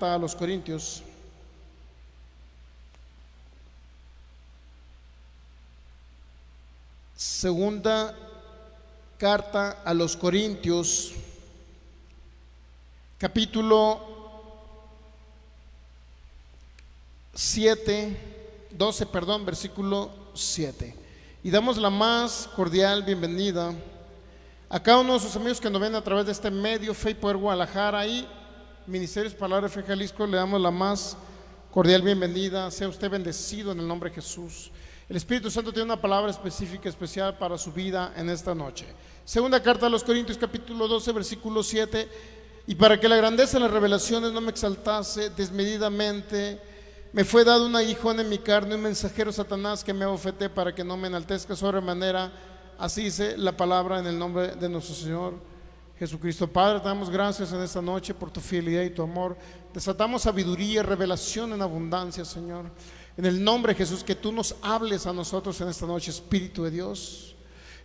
carta a los Corintios. Segunda carta a los Corintios, capítulo 12, versículo 7. Y damos la más cordial bienvenida a cada uno de nuestros amigos que nos ven a través de este medio, Fe y Poder Guadalajara y Ministerios Palabra de Fe Jalisco. Le damos la más cordial bienvenida. Sea usted bendecido en el nombre de Jesús. El Espíritu Santo tiene una palabra específica, especial para su vida en esta noche. Segunda carta a los Corintios, capítulo 12, versículo 7. Y para que la grandeza de las revelaciones no me exaltase desmedidamente, me fue dado un aguijón en mi carne, un mensajero Satanás que me abofeté para que no me enaltezca sobremanera. Así dice la palabra en el nombre de nuestro Señor Jesucristo. Padre, te damos gracias en esta noche por tu fidelidad y tu amor. Desatamos sabiduría y revelación en abundancia, Señor. En el nombre de Jesús, que tú nos hables a nosotros en esta noche, Espíritu de Dios.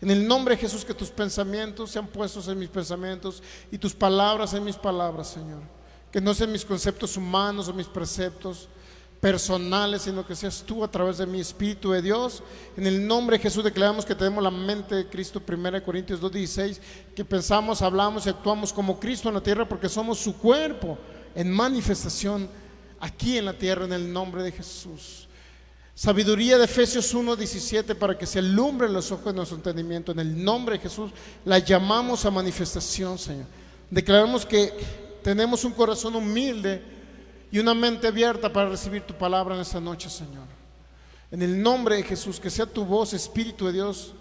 En el nombre de Jesús, que tus pensamientos sean puestos en mis pensamientos y tus palabras en mis palabras, Señor. Que no sean mis conceptos humanos o mis preceptos personales, sino que seas tú a través de mi Espíritu de Dios. En el nombre de Jesús declaramos que tenemos la mente de Cristo. 1 Corintios 2:16, que pensamos, hablamos y actuamos como Cristo en la tierra, porque somos su cuerpo en manifestación aquí en la tierra, en el nombre de Jesús. Sabiduría de Efesios 1:17, para que se alumbren los ojos de nuestro entendimiento. En el nombre de Jesús la llamamos a manifestación, Señor. Declaramos que tenemos un corazón humilde y una mente abierta para recibir tu palabra en esta noche, Señor. En el nombre de Jesús, que sea tu voz, Espíritu de Dios,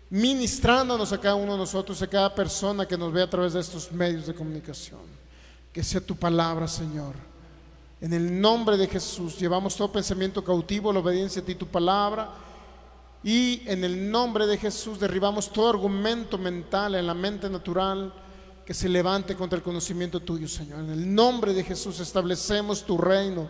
ministrándonos a cada uno de nosotros, a cada persona que nos ve a través de estos medios de comunicación. Que sea tu palabra, Señor. En el nombre de Jesús llevamos todo pensamiento cautivo a la obediencia a ti, tu palabra. Y en el nombre de Jesús derribamos todo argumento mental en la mente natural que se levante contra el conocimiento tuyo, Señor. En el nombre de Jesús establecemos tu reino,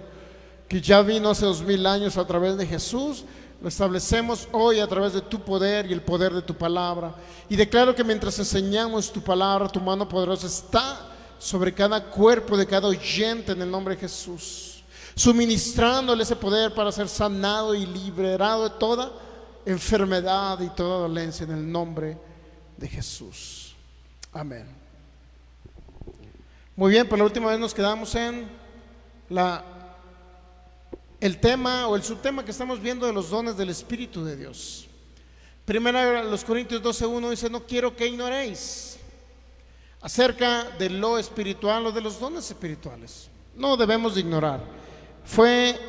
que ya vino hace 2000 años a través de Jesús. Lo establecemos hoy a través de tu poder y el poder de tu palabra. Y declaro que mientras enseñamos tu palabra, tu mano poderosa está sobre cada cuerpo de cada oyente en el nombre de Jesús, suministrándole ese poder para ser sanado y liberado de toda enfermedad y toda dolencia en el nombre de Jesús. Amén. Muy bien, por la última vez nos quedamos en el tema o el subtema que estamos viendo de los dones del Espíritu de Dios. Primero, los Corintios 12:1 dice: no quiero que ignoréis acerca de lo espiritual o de los dones espirituales. No debemos de ignorar. Fue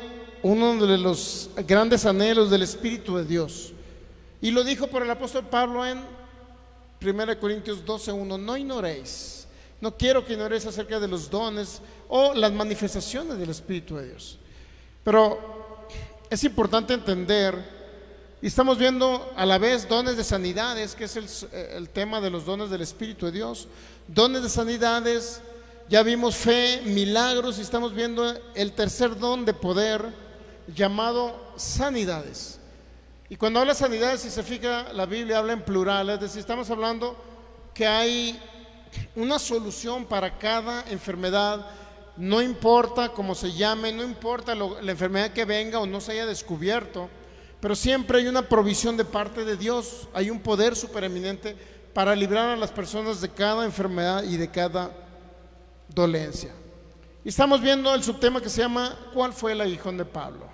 uno de los grandes anhelos del Espíritu de Dios. Y lo dijo por el apóstol Pablo en 1 Corintios 12:1: no ignoréis. No quiero que ignoréis acerca de los dones o las manifestaciones del Espíritu de Dios. Pero es importante entender, y estamos viendo a la vez dones de sanidades, que es el tema de los dones del Espíritu de Dios. Dones de sanidades, ya vimos fe, milagros, y estamos viendo el tercer don de poder llamado sanidades. Y cuando habla de sanidades, si se fija, la Biblia habla en plural, es decir, estamos hablando que hay una solución para cada enfermedad. No importa cómo se llame, no importa la enfermedad que venga o no se haya descubierto, pero siempre hay una provisión de parte de Dios. Hay un poder supereminente para librar a las personas de cada enfermedad y de cada dolencia. Y estamos viendo el subtema que se llama ¿cuál fue el aguijón de Pablo?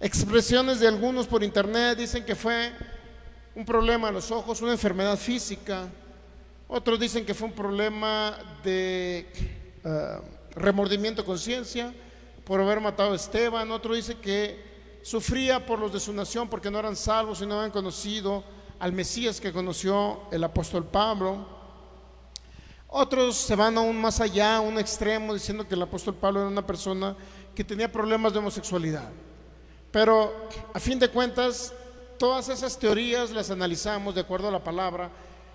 Expresiones de algunos por internet dicen que fue un problema en los ojos, una enfermedad física. Otros dicen que fue un problema de remordimiento de conciencia por haber matado a Esteban. Otro dice que sufría por los de su nación porque no eran salvos y no habían conocido al Mesías que conoció el apóstol Pablo. Otros se van aún más allá, a un extremo, diciendo que el apóstol Pablo era una persona que tenía problemas de homosexualidad. Pero a fin de cuentas, todas esas teorías las analizamos de acuerdo a la palabra,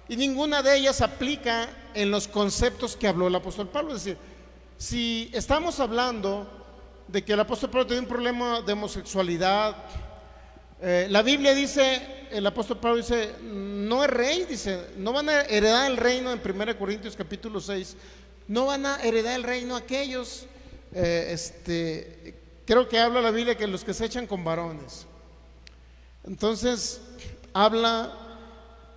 y ninguna de ellas aplica en los conceptos que habló el apóstol Pablo. Es decir, si estamos hablando de que el apóstol Pablo tenía un problema de homosexualidad, la Biblia dice, el apóstol Pablo dice, no es rey, dice, no van a heredar el reino en 1 Corintios capítulo 6, no van a heredar el reino aquellos creo que habla la Biblia que los que se echan con varones. Entonces habla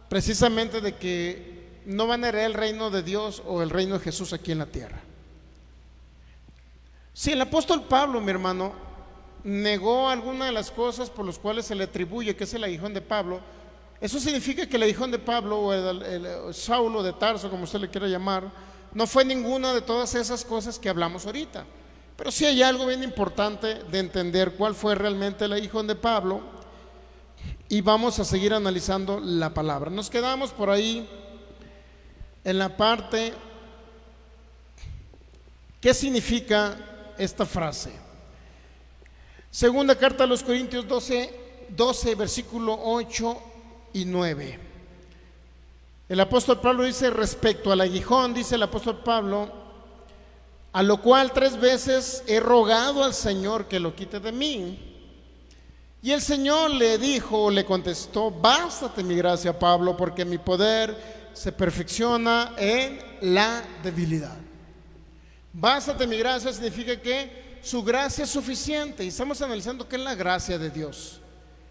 precisamente de que no van a heredar el reino de Dios o el reino de Jesús aquí en la tierra. Si el apóstol Pablo, mi hermano, negó alguna de las cosas por las cuales se le atribuye que es el aguijón de Pablo, eso significa que el aguijón de Pablo o el Saulo de Tarso, como usted le quiera llamar, no fue ninguna de todas esas cosas que hablamos ahorita. Pero sí hay algo bien importante de entender cuál fue realmente el aguijón de Pablo, y vamos a seguir analizando la palabra. Nos quedamos por ahí en la parte, ¿qué significa esta frase? Segunda carta a los Corintios 12, versículo 8 y 9. El apóstol Pablo dice respecto al aguijón, dice el apóstol Pablo: a lo cual 3 veces he rogado al Señor que lo quite de mí. Y el Señor le dijo, le contestó: bástate mi gracia, Pablo, porque mi poder se perfecciona en la debilidad. Bástate mi gracia significa que su gracia es suficiente. Y estamos analizando qué es la gracia de Dios.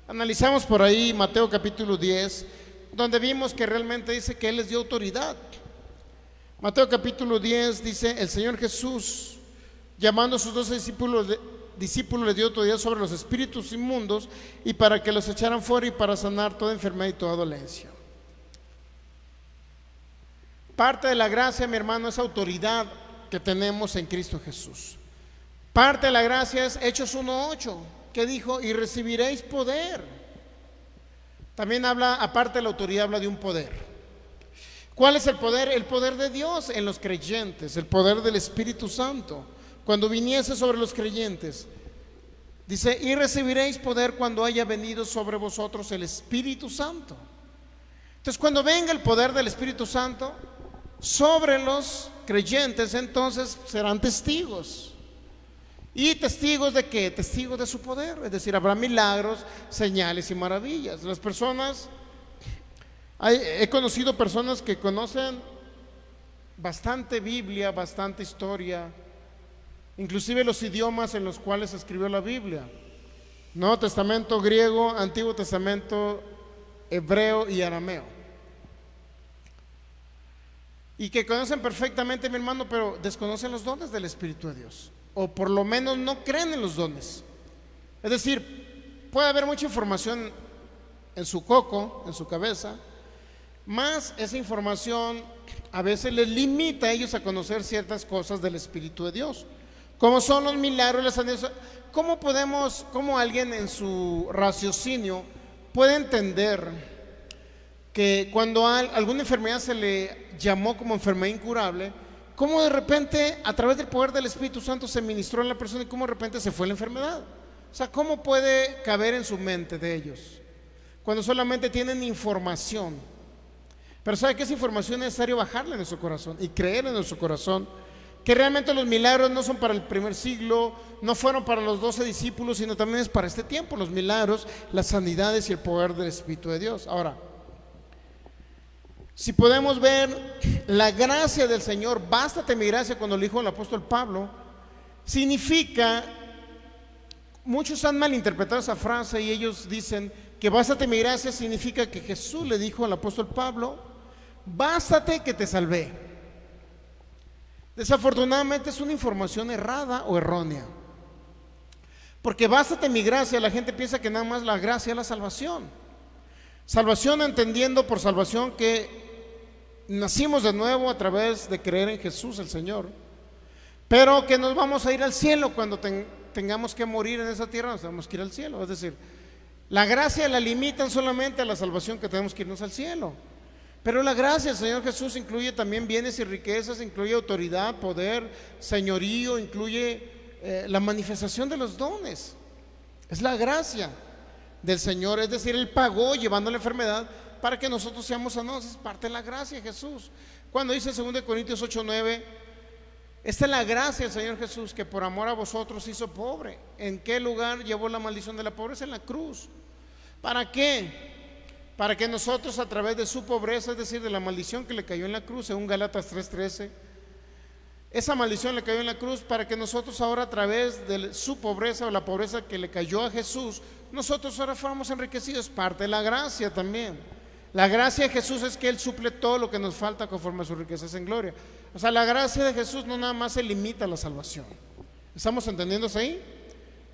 Analizamos por ahí Mateo capítulo 10, donde vimos que realmente dice que Él les dio autoridad. Mateo capítulo 10 dice: el Señor Jesús, llamando a sus 12 discípulos, les dio autoridad sobre los espíritus inmundos y para que los echaran fuera y para sanar toda enfermedad y toda dolencia. Parte de la gracia, mi hermano, es autoridad que tenemos en Cristo Jesús. Parte de la gracia es Hechos 1:8, que dijo: y recibiréis poder. También habla, aparte de la autoridad, habla de un poder. ¿Cuál es el poder? El poder de Dios en los creyentes, el poder del Espíritu Santo. Cuando viniese sobre los creyentes, dice: y recibiréis poder cuando haya venido sobre vosotros el Espíritu Santo. Entonces, cuando venga el poder del Espíritu Santo sobre los creyentes, entonces serán testigos. ¿Y testigos de qué? Testigos de su poder. Es decir, habrá milagros, señales y maravillas. Las personas, he conocido personas que conocen bastante Biblia, bastante historia, inclusive los idiomas en los cuales se escribió la Biblia: Nuevo Testamento griego, Antiguo Testamento hebreo y arameo, y que conocen perfectamente, mi hermano, pero desconocen los dones del Espíritu de Dios, o por lo menos no creen en los dones. Es decir, puede haber mucha información en su coco, en su cabeza, más esa información a veces les limita a ellos a conocer ciertas cosas del Espíritu de Dios, como son los milagros, las sanidades. ¿Cómo alguien en su raciocinio puede entender que cuando a alguna enfermedad se le llamó como enfermedad incurable, cómo de repente a través del poder del Espíritu Santo se ministró en la persona y cómo de repente se fue la enfermedad? O sea, ¿cómo puede caber en su mente de ellos cuando solamente tienen información? Pero ¿sabe qué? Esa información es necesario bajarla en nuestro corazón y creer en nuestro corazón que realmente los milagros no son para el primer siglo, no fueron para los 12 discípulos, sino también es para este tiempo: los milagros, las sanidades y el poder del Espíritu de Dios. Ahora, si podemos ver la gracia del Señor, bástate mi gracia, cuando lo dijo el apóstol Pablo, significa, muchos han malinterpretado esa frase y ellos dicen que bástate mi gracia significa que Jesús le dijo al apóstol Pablo: bástate que te salvé. Desafortunadamente es una información errada o errónea, porque bástate mi gracia, la gente piensa que nada más la gracia es la salvación. Salvación, entendiendo por salvación que nacimos de nuevo a través de creer en Jesús el Señor, pero que nos vamos a ir al cielo cuando tengamos que morir en esa tierra. Nos tenemos que ir al cielo. Es decir, la gracia la limitan solamente a la salvación, que tenemos que irnos al cielo. Pero la gracia del Señor Jesús incluye también bienes y riquezas, incluye autoridad, poder, señorío, incluye la manifestación de los dones. Es la gracia del Señor. Es decir, Él pagó llevando la enfermedad para que nosotros seamos sanados. Es parte de la gracia de Jesús. Cuando dice en 2 Corintios 8:9, esta es la gracia del Señor Jesús, que por amor a vosotros hizo pobre. ¿En qué lugar llevó la maldición de la pobreza? En la cruz. ¿Para qué? Para que nosotros, a través de su pobreza, es decir, de la maldición que le cayó en la cruz, según Gálatas 3:13, esa maldición le cayó en la cruz para que nosotros ahora, a través de su pobreza o la pobreza que le cayó a Jesús, nosotros ahora fuéramos enriquecidos. Parte de la gracia también. La gracia de Jesús es que Él suple todo lo que nos falta conforme a sus riquezas en gloria. O sea, la gracia de Jesús no nada más se limita a la salvación. ¿Estamos entendiendo eso ahí?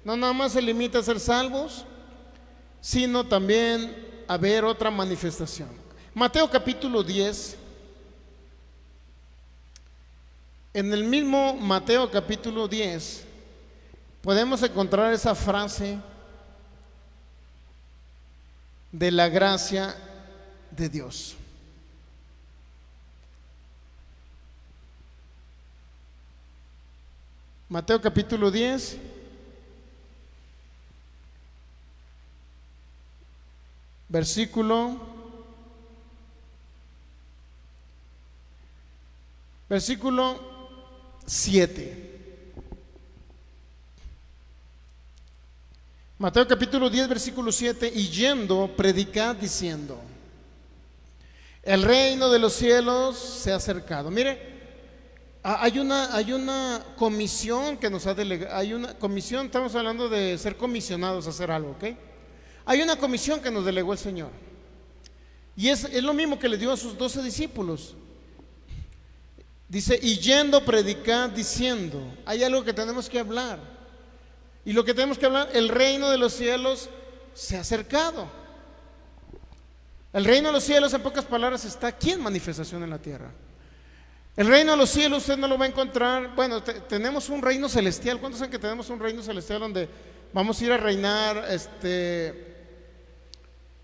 No nada más se limita a ser salvos, sino también a ver otra manifestación. Mateo capítulo 10. En el mismo Mateo capítulo 10 podemos encontrar esa frase de la gracia de Dios. Mateo capítulo 10, versículo 7. Mateo capítulo 10, versículo 7. Y yendo, predicad diciendo: el reino de los cielos se ha acercado. Mire, hay una comisión que nos ha delegado. Hay una comisión, estamos hablando de ser comisionados a hacer algo, ¿ok? Hay una comisión que nos delegó el Señor. Y es lo mismo que le dio a sus 12 discípulos. Dice, y yendo, predicad diciendo. Hay algo que tenemos que hablar. Y lo que tenemos que hablar, el reino de los cielos se ha acercado. El reino de los cielos, en pocas palabras, está aquí en manifestación en la tierra. El reino de los cielos usted no lo va a encontrar. Bueno, tenemos un reino celestial. ¿Cuántos saben que tenemos un reino celestial donde vamos a ir a reinar?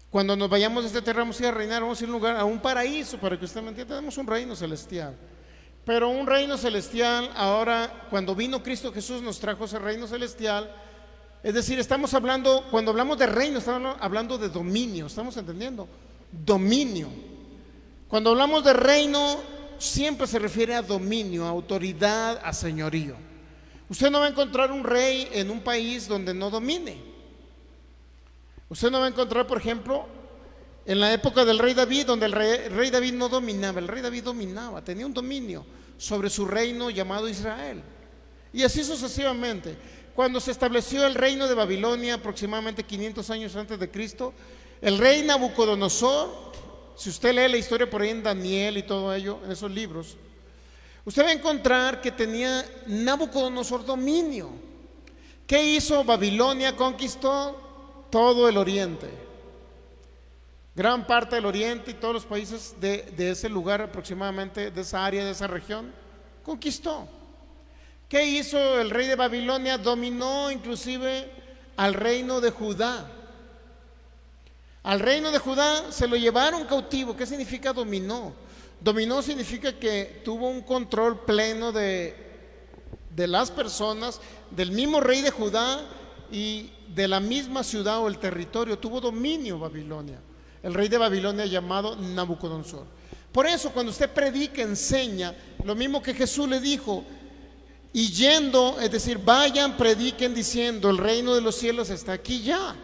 Cuando nos vayamos de esta tierra vamos a ir a reinar, vamos a ir a un lugar, a un paraíso, para que usted me entienda. Tenemos un reino celestial. Pero un reino celestial, ahora, cuando vino Cristo Jesús, nos trajo ese reino celestial. Es decir, estamos hablando, cuando hablamos de reino, estamos hablando de dominio. ¿Estamos entendiendo? Dominio. Cuando hablamos de reino, siempre se refiere a dominio, a autoridad, a señorío. Usted no va a encontrar un rey en un país donde no domine. Usted no va a encontrar, por ejemplo, en la época del rey David, donde el rey David no dominaba. El rey David dominaba, tenía un dominio sobre su reino llamado Israel. Y así sucesivamente. Cuando se estableció el reino de Babilonia, aproximadamente 500 años antes de Cristo, el rey Nabucodonosor, si usted lee la historia por ahí en Daniel y todo ello, en esos libros, usted va a encontrar que tenía Nabucodonosor dominio. ¿Qué hizo? Babilonia conquistó todo el oriente, gran parte del oriente y todos los países de ese lugar, aproximadamente de esa área, de esa región, conquistó. ¿Qué hizo el rey de Babilonia? Dominó inclusive al reino de Judá. Al reino de Judá se lo llevaron cautivo. ¿Qué significa dominó? Dominó significa que tuvo un control pleno de las personas, del mismo rey de Judá y de la misma ciudad o el territorio. Tuvo dominio Babilonia, el rey de Babilonia llamado Nabucodonosor. Por eso cuando usted predica, enseña, lo mismo que Jesús le dijo, y yendo, es decir, vayan, prediquen diciendo, el reino de los cielos está aquí ya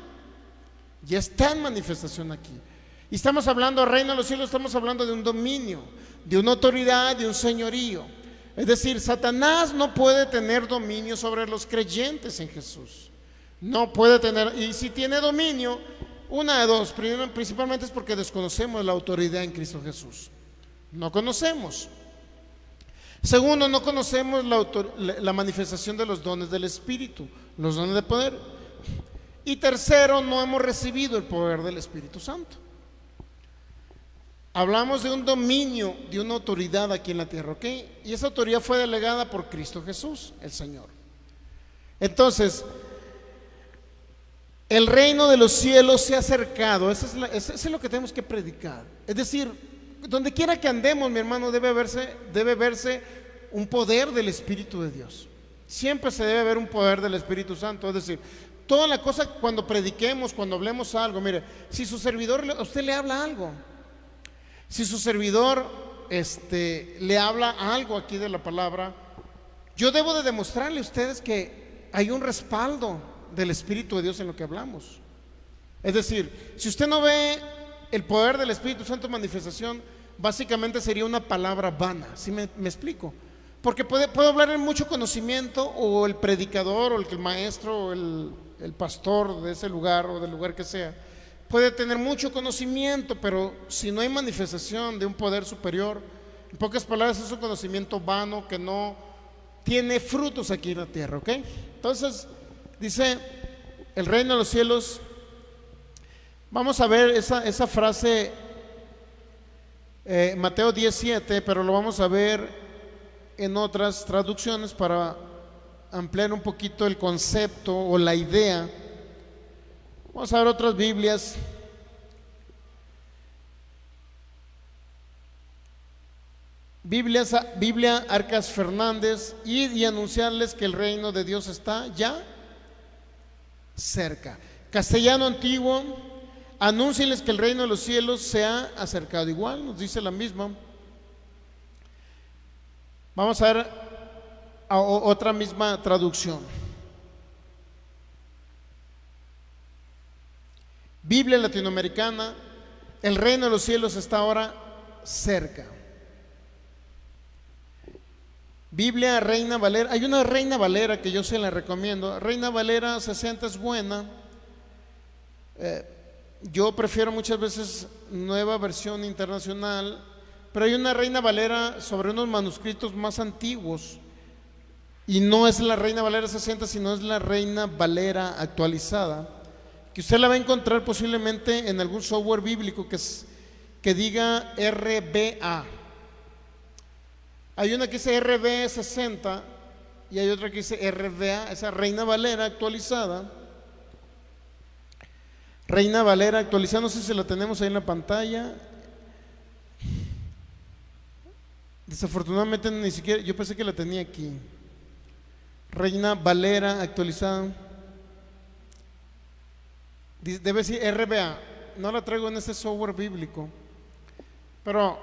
está en manifestación aquí. Y estamos hablando del reino de los cielos, estamos hablando de un dominio, de una autoridad, de un señorío. Es decir, Satanás no puede tener dominio sobre los creyentes en Jesús. No puede tener, y si tiene dominio, una de dos, principalmente es porque desconocemos la autoridad en Cristo Jesús. No conocemos. Segundo, no conocemos la manifestación de los dones del Espíritu, los dones de poder. Y tercero, no hemos recibido el poder del Espíritu Santo. Hablamos de un dominio, de una autoridad aquí en la tierra, ¿ok? Y esa autoridad fue delegada por Cristo Jesús, el Señor. Entonces, el reino de los cielos se ha acercado. Eso es lo que tenemos que predicar. Es decir, donde quiera que andemos, mi hermano, debe verse un poder del Espíritu de Dios. Siempre se debe ver un poder del Espíritu Santo. Es decir, toda la cosa, cuando prediquemos, cuando hablemos algo, mire, si su servidor, a usted le habla algo, si su servidor le habla algo aquí de la palabra, yo debo de demostrarle a ustedes que hay un respaldo del Espíritu de Dios en lo que hablamos. Es decir, si usted no ve el poder del Espíritu Santo en manifestación, básicamente sería una palabra vana. ¿Sí me explico? Porque puedo hablar en mucho conocimiento, o el predicador, o el maestro, o el pastor de ese lugar, o del lugar que sea, puede tener mucho conocimiento, pero si no hay manifestación de un poder superior, en pocas palabras es un conocimiento vano que no tiene frutos aquí en la tierra, ¿ok? Entonces, dice, el reino de los cielos, vamos a ver esa frase, Mateo 17, pero lo vamos a ver en otras traducciones para ampliar un poquito el concepto o la idea. Vamos a ver otras Biblias. Biblia Arcas Fernández, y anunciarles que el reino de Dios está ya cerca. Castellano Antiguo, anúncienles que el reino de los cielos se ha acercado. Igual nos dice la misma. Vamos a ver otra misma traducción. Biblia Latinoamericana, el reino de los cielos está ahora cerca. Biblia Reina Valera, hay una Reina Valera que yo se la recomiendo. Reina Valera 60 es buena. Yo prefiero muchas veces Nueva Versión Internacional, pero hay una Reina Valera sobre unos manuscritos más antiguos, y no es la Reina Valera 60, sino es la Reina Valera actualizada, que usted la va a encontrar posiblemente en algún software bíblico que diga RBA. Hay una que dice RB 60 y hay otra que dice RBA, esa Reina Valera actualizada. Reina Valera actualizada, no sé si la tenemos ahí en la pantalla. Desafortunadamente ni siquiera, yo pensé que la tenía aquí. Reina Valera actualizada. Debe decir RBA. No la traigo en este software bíblico, pero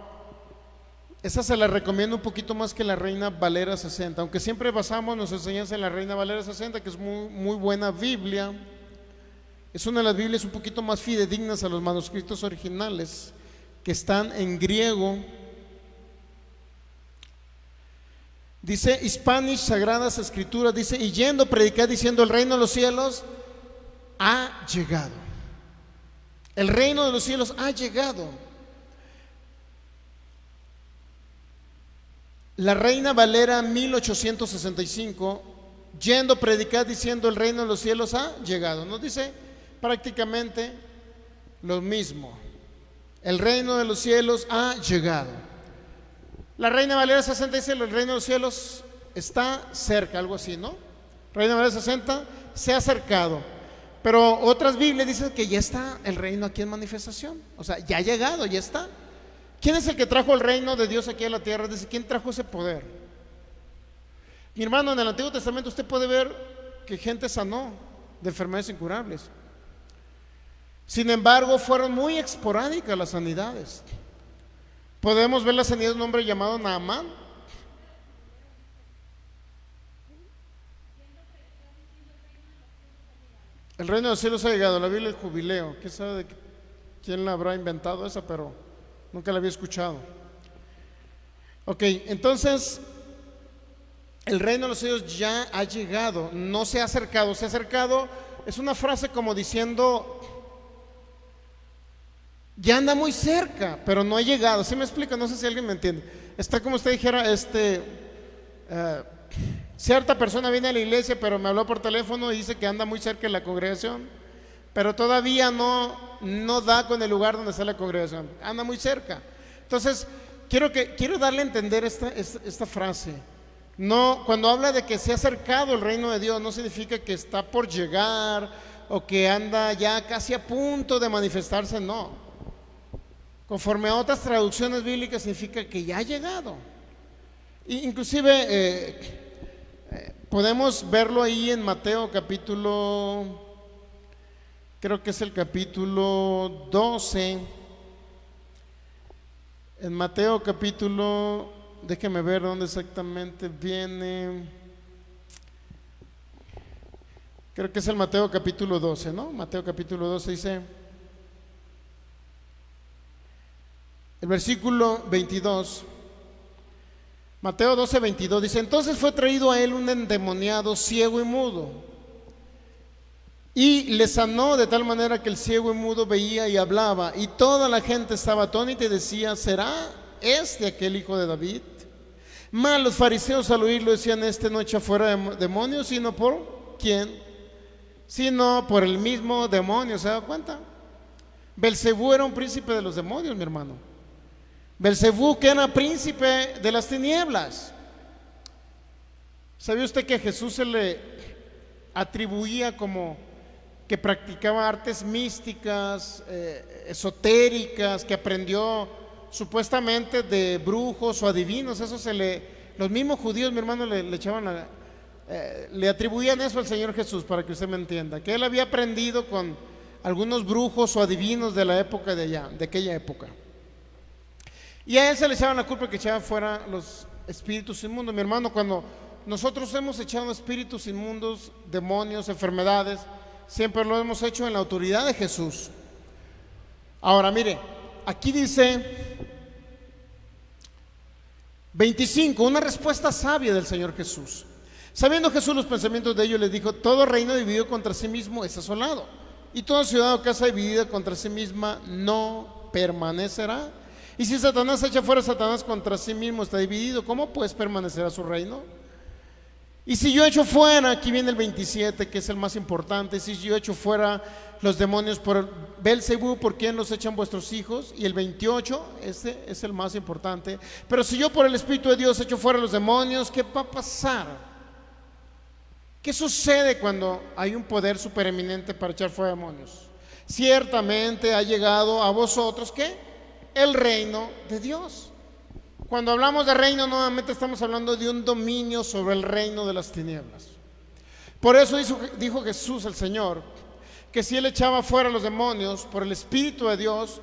esa se la recomiendo un poquito más que la Reina Valera 60, aunque siempre basamos nuestra enseñanza en la Reina Valera 60, que es muy buena Biblia. Es una de las Biblias un poquito más fidedignas a los manuscritos originales, que están en griego. Dice Spanish Sagradas Escrituras, dice, y yendo a predicar diciendo, el reino de los cielos ha llegado. El reino de los cielos ha llegado. La Reina Valera 1865, yendo a predicar diciendo, el reino de los cielos ha llegado. Nos dice prácticamente lo mismo. El reino de los cielos ha llegado. La Reina Valera 60 dice, el reino de los cielos está cerca, algo así, ¿no? Reina Valera 60 se ha acercado. Pero otras Biblias dicen que ya está el reino aquí en manifestación. O sea, ya ha llegado, ya está. ¿Quién es el que trajo el reino de Dios aquí a la tierra? Dice, ¿quién trajo ese poder? Mi hermano, en el Antiguo Testamento usted puede ver que gente sanó de enfermedades incurables. Sin embargo, fueron muy esporádicas las sanidades. Podemos ver la sanidad de un hombre llamado Naamán. El reino de los cielos ha llegado. La Biblia del Jubileo. ¿Quién sabe de quién la habrá inventado esa? Pero nunca la había escuchado. Ok, entonces el reino de los cielos ya ha llegado. No se ha acercado. Se ha acercado es una frase como diciendo, ya anda muy cerca, pero no ha llegado. ¿Sí me explica? No sé si alguien me entiende. Está como usted dijera, cierta persona viene a la iglesia, pero me habló por teléfono y dice que anda muy cerca de la congregación, pero todavía no da con el lugar donde está la congregación. Anda muy cerca. Entonces, quiero darle a entender esta frase. No, cuando habla de que se ha acercado el reino de Dios, no significa que está por llegar o que anda ya casi a punto de manifestarse, no. Conforme a otras traducciones bíblicas significa que ya ha llegado. Inclusive podemos verlo ahí en Mateo capítulo, creo que es el capítulo 12. En Mateo capítulo, déjeme ver dónde exactamente viene. Creo que es el Mateo capítulo 12, ¿no? Mateo capítulo 12 dice, el versículo 22, Mateo 12:22 dice: entonces fue traído a él un endemoniado ciego y mudo, y le sanó de tal manera que el ciego y mudo veía y hablaba, y toda la gente estaba atónita y decía: ¿será este aquel hijo de David? Mas los fariseos al oírlo decían: este no echa fuera demonios, sino por ¿quién? Sino por el mismo demonio. ¿Se da cuenta? Belcebú era un príncipe de los demonios, mi hermano. Belcebú, que era príncipe de las tinieblas. ¿Sabía usted que a Jesús se le atribuía como que practicaba artes místicas, esotéricas, que aprendió supuestamente de brujos o adivinos? Eso los mismos judíos, mi hermano, le echaban le atribuían eso al Señor Jesús, para que usted me entienda, que él había aprendido con algunos brujos o adivinos de la época de allá, de aquella época. Y a él se le echaban la culpa que echaba fuera los espíritus inmundos. Mi hermano, cuando nosotros hemos echado espíritus inmundos, demonios, enfermedades, siempre lo hemos hecho en la autoridad de Jesús. Ahora mire, aquí dice 25, una respuesta sabia del Señor Jesús. Sabiendo Jesús los pensamientos de ellos, les dijo: todo reino dividido contra sí mismo es asolado, y toda ciudad o casa dividida contra sí misma no permanecerá. Y si Satanás echa fuera a Satanás, contra sí mismo está dividido, ¿cómo pues permanecerá su reino? Y si yo echo fuera, aquí viene el 27, que es el más importante: si yo echo fuera los demonios por Belcebú, ¿por quién los echan vuestros hijos? Y el 28, este es el más importante: pero si yo por el Espíritu de Dios echo fuera los demonios, ¿qué va a pasar? ¿Qué sucede cuando hay un poder supereminente para echar fuera demonios? Ciertamente ha llegado a vosotros, ¿qué? El reino de Dios. Cuando hablamos de reino, nuevamente estamos hablando de un dominio sobre el reino de las tinieblas. Por eso dijo Jesús el Señor, que si él echaba fuera los demonios por el Espíritu de Dios,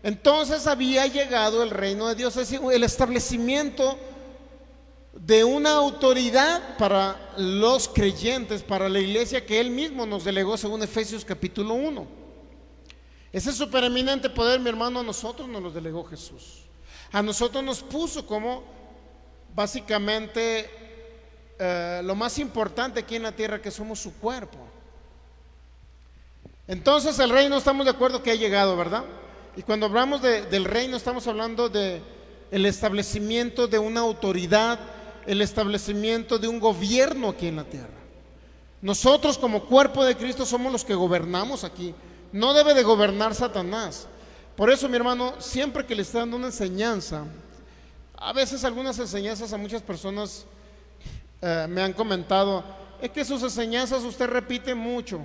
entonces había llegado el reino de Dios, es decir, el establecimiento de una autoridad para los creyentes, para la iglesia, que él mismo nos delegó según Efesios capítulo 1. Ese supereminente poder, mi hermano, a nosotros nos lo delegó Jesús. A nosotros nos puso como básicamente lo más importante aquí en la tierra, que somos su cuerpo. Entonces el reino, estamos de acuerdo que ha llegado, ¿verdad? Y cuando hablamos del reino, estamos hablando de el establecimiento de una autoridad, el establecimiento de un gobierno aquí en la tierra. Nosotros como cuerpo de Cristo somos los que gobernamos aquí. No debe de gobernar Satanás. Por eso, mi hermano, siempre que le está dando una enseñanza, a veces algunas enseñanzas a muchas personas me han comentado: es que sus enseñanzas usted repite mucho.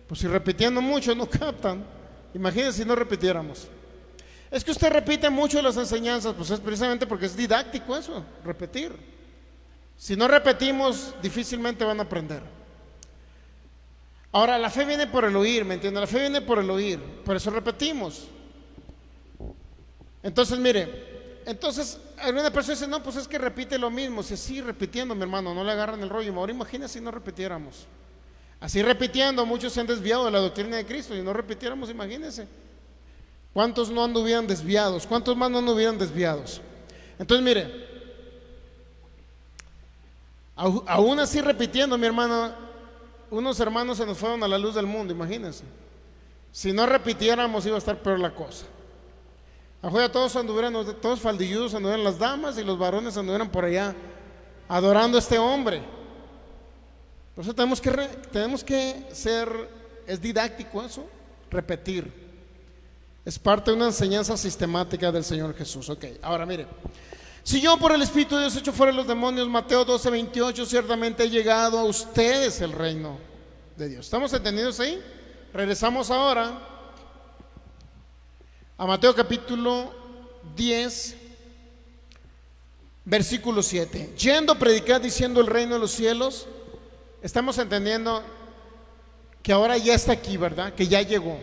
Pues si repitiendo mucho no captan, imagínense si no repitiéramos. Es que usted repite mucho las enseñanzas. Pues es precisamente porque es didáctico eso, repetir. Si no repetimos, difícilmente van a aprender. Ahora, la fe viene por el oír, ¿me entiende? La fe viene por el oír, por eso repetimos. Entonces, mire, alguna persona dice: no, pues es que repite lo mismo. Si sí, repitiendo, mi hermano, no le agarran el rollo. Ahora imagínense si no repitiéramos. Así repitiendo, muchos se han desviado de la doctrina de Cristo. Y no repitiéramos, imagínense cuántos no anduvieran desviados, cuántos más no anduvieran desviados. Entonces, mire, aún así repitiendo, mi hermano, unos hermanos se nos fueron a la luz del mundo, imagínense. Si no repitiéramos, iba a estar peor la cosa. Afuera todos anduvieran, todos faldilludos anduvieran, las damas y los varones anduvieran por allá adorando a este hombre. Por eso tenemos que ser, es didáctico eso, repetir. Es parte de una enseñanza sistemática del Señor Jesús. Ok, ahora mire, si yo por el Espíritu de Dios echo fuera los demonios, Mateo 12:28, ciertamente ha llegado a ustedes el reino de Dios. ¿Estamos entendidos ahí? Regresamos ahora a Mateo capítulo 10, versículo 7. Yendo a predicar diciendo: el reino de los cielos. Estamos entendiendo que ahora ya está aquí, ¿verdad? Que ya llegó.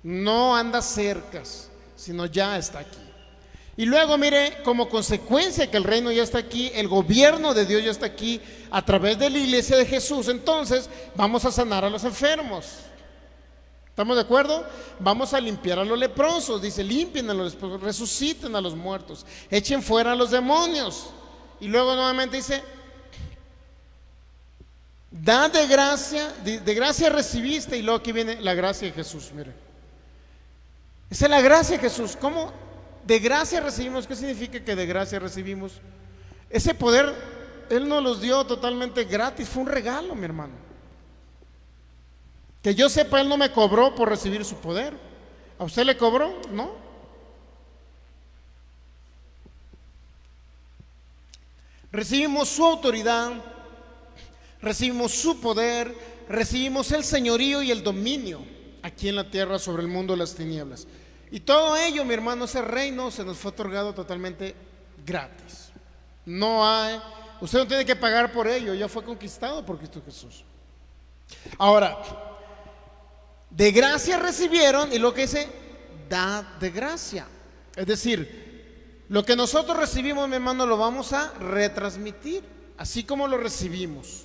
No anda cerca, sino ya está aquí. Y luego, mire, como consecuencia que el reino ya está aquí, el gobierno de Dios ya está aquí a través de la iglesia de Jesús. Entonces vamos a sanar a los enfermos. ¿Estamos de acuerdo? Vamos a limpiar a los leprosos. Dice, limpien a los leprosos, resuciten a los muertos, echen fuera a los demonios. Y luego nuevamente dice, da de gracia recibiste. Y luego aquí viene la gracia de Jesús. Mire, esa es la gracia de Jesús. ¿Cómo de gracia recibimos? ¿Qué significa que de gracia recibimos? Ese poder Él nos los dio totalmente gratis. Fue un regalo, mi hermano. Que yo sepa, Él no me cobró por recibir su poder. ¿A usted le cobró? No. Recibimos su autoridad, recibimos su poder, recibimos el señorío y el dominio aquí en la tierra sobre el mundo de las tinieblas. Y todo ello, mi hermano, ese reino se nos fue otorgado totalmente gratis. No hay, usted no tiene que pagar por ello, ya fue conquistado por Cristo Jesús. Ahora, de gracia recibieron, y lo que dice, da de gracia. Es decir, lo que nosotros recibimos, mi hermano, lo vamos a retransmitir, así como lo recibimos,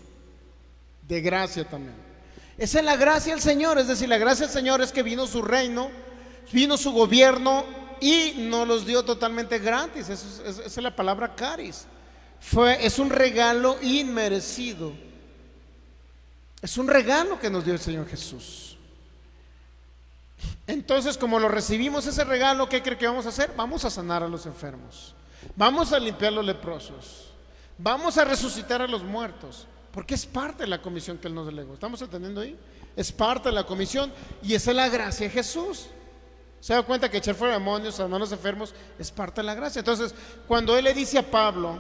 de gracia también. Esa es la gracia del Señor, es decir, la gracia del Señor es que vino su reino, vino su gobierno y nos los dio totalmente gratis. Esa es la palabra caris. Es un regalo inmerecido. Es un regalo que nos dio el Señor Jesús. Entonces, como lo recibimos ese regalo, ¿qué cree que vamos a hacer? Vamos a sanar a los enfermos, vamos a limpiar a los leprosos, vamos a resucitar a los muertos, porque es parte de la comisión que Él nos delegó. ¿Estamos entendiendo ahí? Es parte de la comisión y esa es la gracia de Jesús. ¿Se da cuenta que echar fuera demonios, sanar a los enfermos es parte de la gracia? Entonces, cuando Él le dice a Pablo,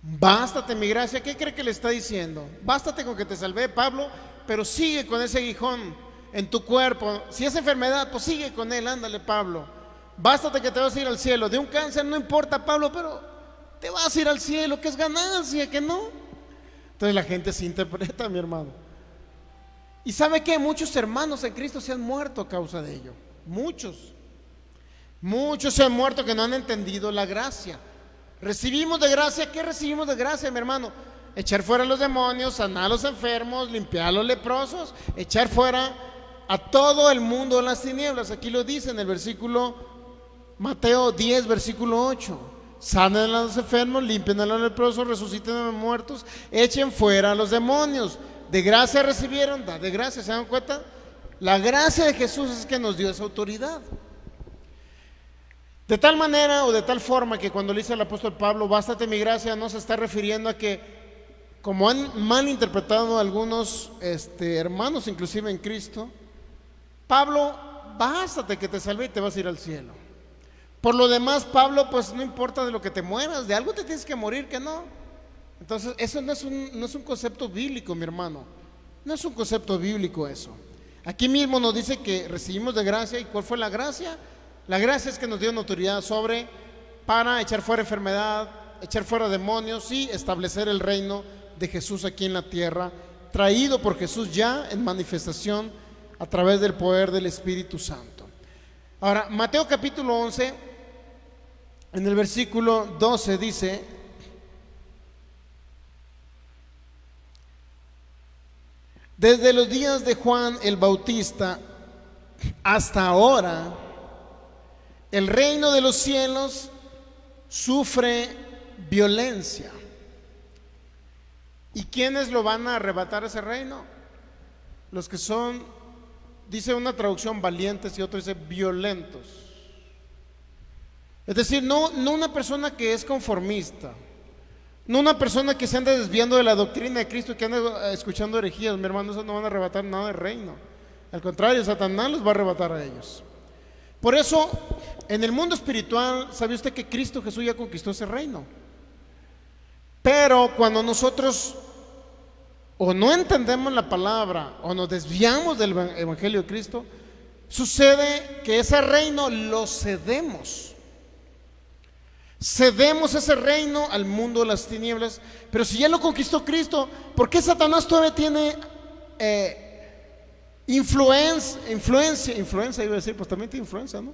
bástate mi gracia, ¿qué cree que le está diciendo? Bástate con que te salvé, Pablo, pero sigue con ese aguijón en tu cuerpo. Si es enfermedad, pues sigue con él, ándale, Pablo. Bástate que te vas a ir al cielo. De un cáncer no importa, Pablo, pero te vas a ir al cielo, que es ganancia, que no. Entonces la gente se interpreta, mi hermano. Y ¿sabe qué? Muchos hermanos en Cristo se han muerto a causa de ello. Muchos se han muerto que no han entendido la gracia. Recibimos de gracia. ¿Qué recibimos de gracia, mi hermano? Echar fuera a los demonios, sanar a los enfermos, limpiar a los leprosos, echar fuera a todo el mundo de las tinieblas. Aquí lo dice en el versículo Mateo 10, versículo 8. Sanen a los enfermos, limpien a los leprosos, resuciten a los muertos, echen fuera a los demonios. De gracia recibieron, da de gracia. ¿Se dan cuenta? La gracia de Jesús es que nos dio esa autoridad. De tal manera o de tal forma que cuando le dice el apóstol Pablo, bástate mi gracia, no se está refiriendo a que, como han malinterpretado algunos hermanos, inclusive en Cristo, Pablo, bástate que te salve y te vas a ir al cielo. Por lo demás, Pablo, pues no importa de lo que te mueras, de algo te tienes que morir, que no. Entonces, eso no es un concepto bíblico, mi hermano. No es un concepto bíblico eso. Aquí mismo nos dice que recibimos de gracia. ¿Y cuál fue la gracia? La gracia es que nos dio una autoridad para echar fuera enfermedad, echar fuera demonios y establecer el reino de Jesús aquí en la tierra, traído por Jesús ya en manifestación a través del poder del Espíritu Santo. Ahora, Mateo capítulo 11, en el versículo 12 dice: desde los días de Juan el Bautista hasta ahora, el reino de los cielos sufre violencia. ¿Y quiénes lo van a arrebatar ese reino? Los que son, dice una traducción, valientes, y otro dice violentos. Es decir, no una persona que es conformista, no una persona que se anda desviando de la doctrina de Cristo y que anda escuchando herejías. Mi hermano, esos no van a arrebatar nada del reino. Al contrario, Satanás los va a arrebatar a ellos. Por eso, en el mundo espiritual, ¿sabe usted que Cristo Jesús ya conquistó ese reino? Pero cuando nosotros o no entendemos la palabra o nos desviamos del Evangelio de Cristo, sucede que ese reino lo cedemos. Cedemos ese reino al mundo de las tinieblas. Pero si ya lo conquistó Cristo, ¿por qué Satanás todavía tiene influencia, iba a decir, pues también tiene influencia, ¿no?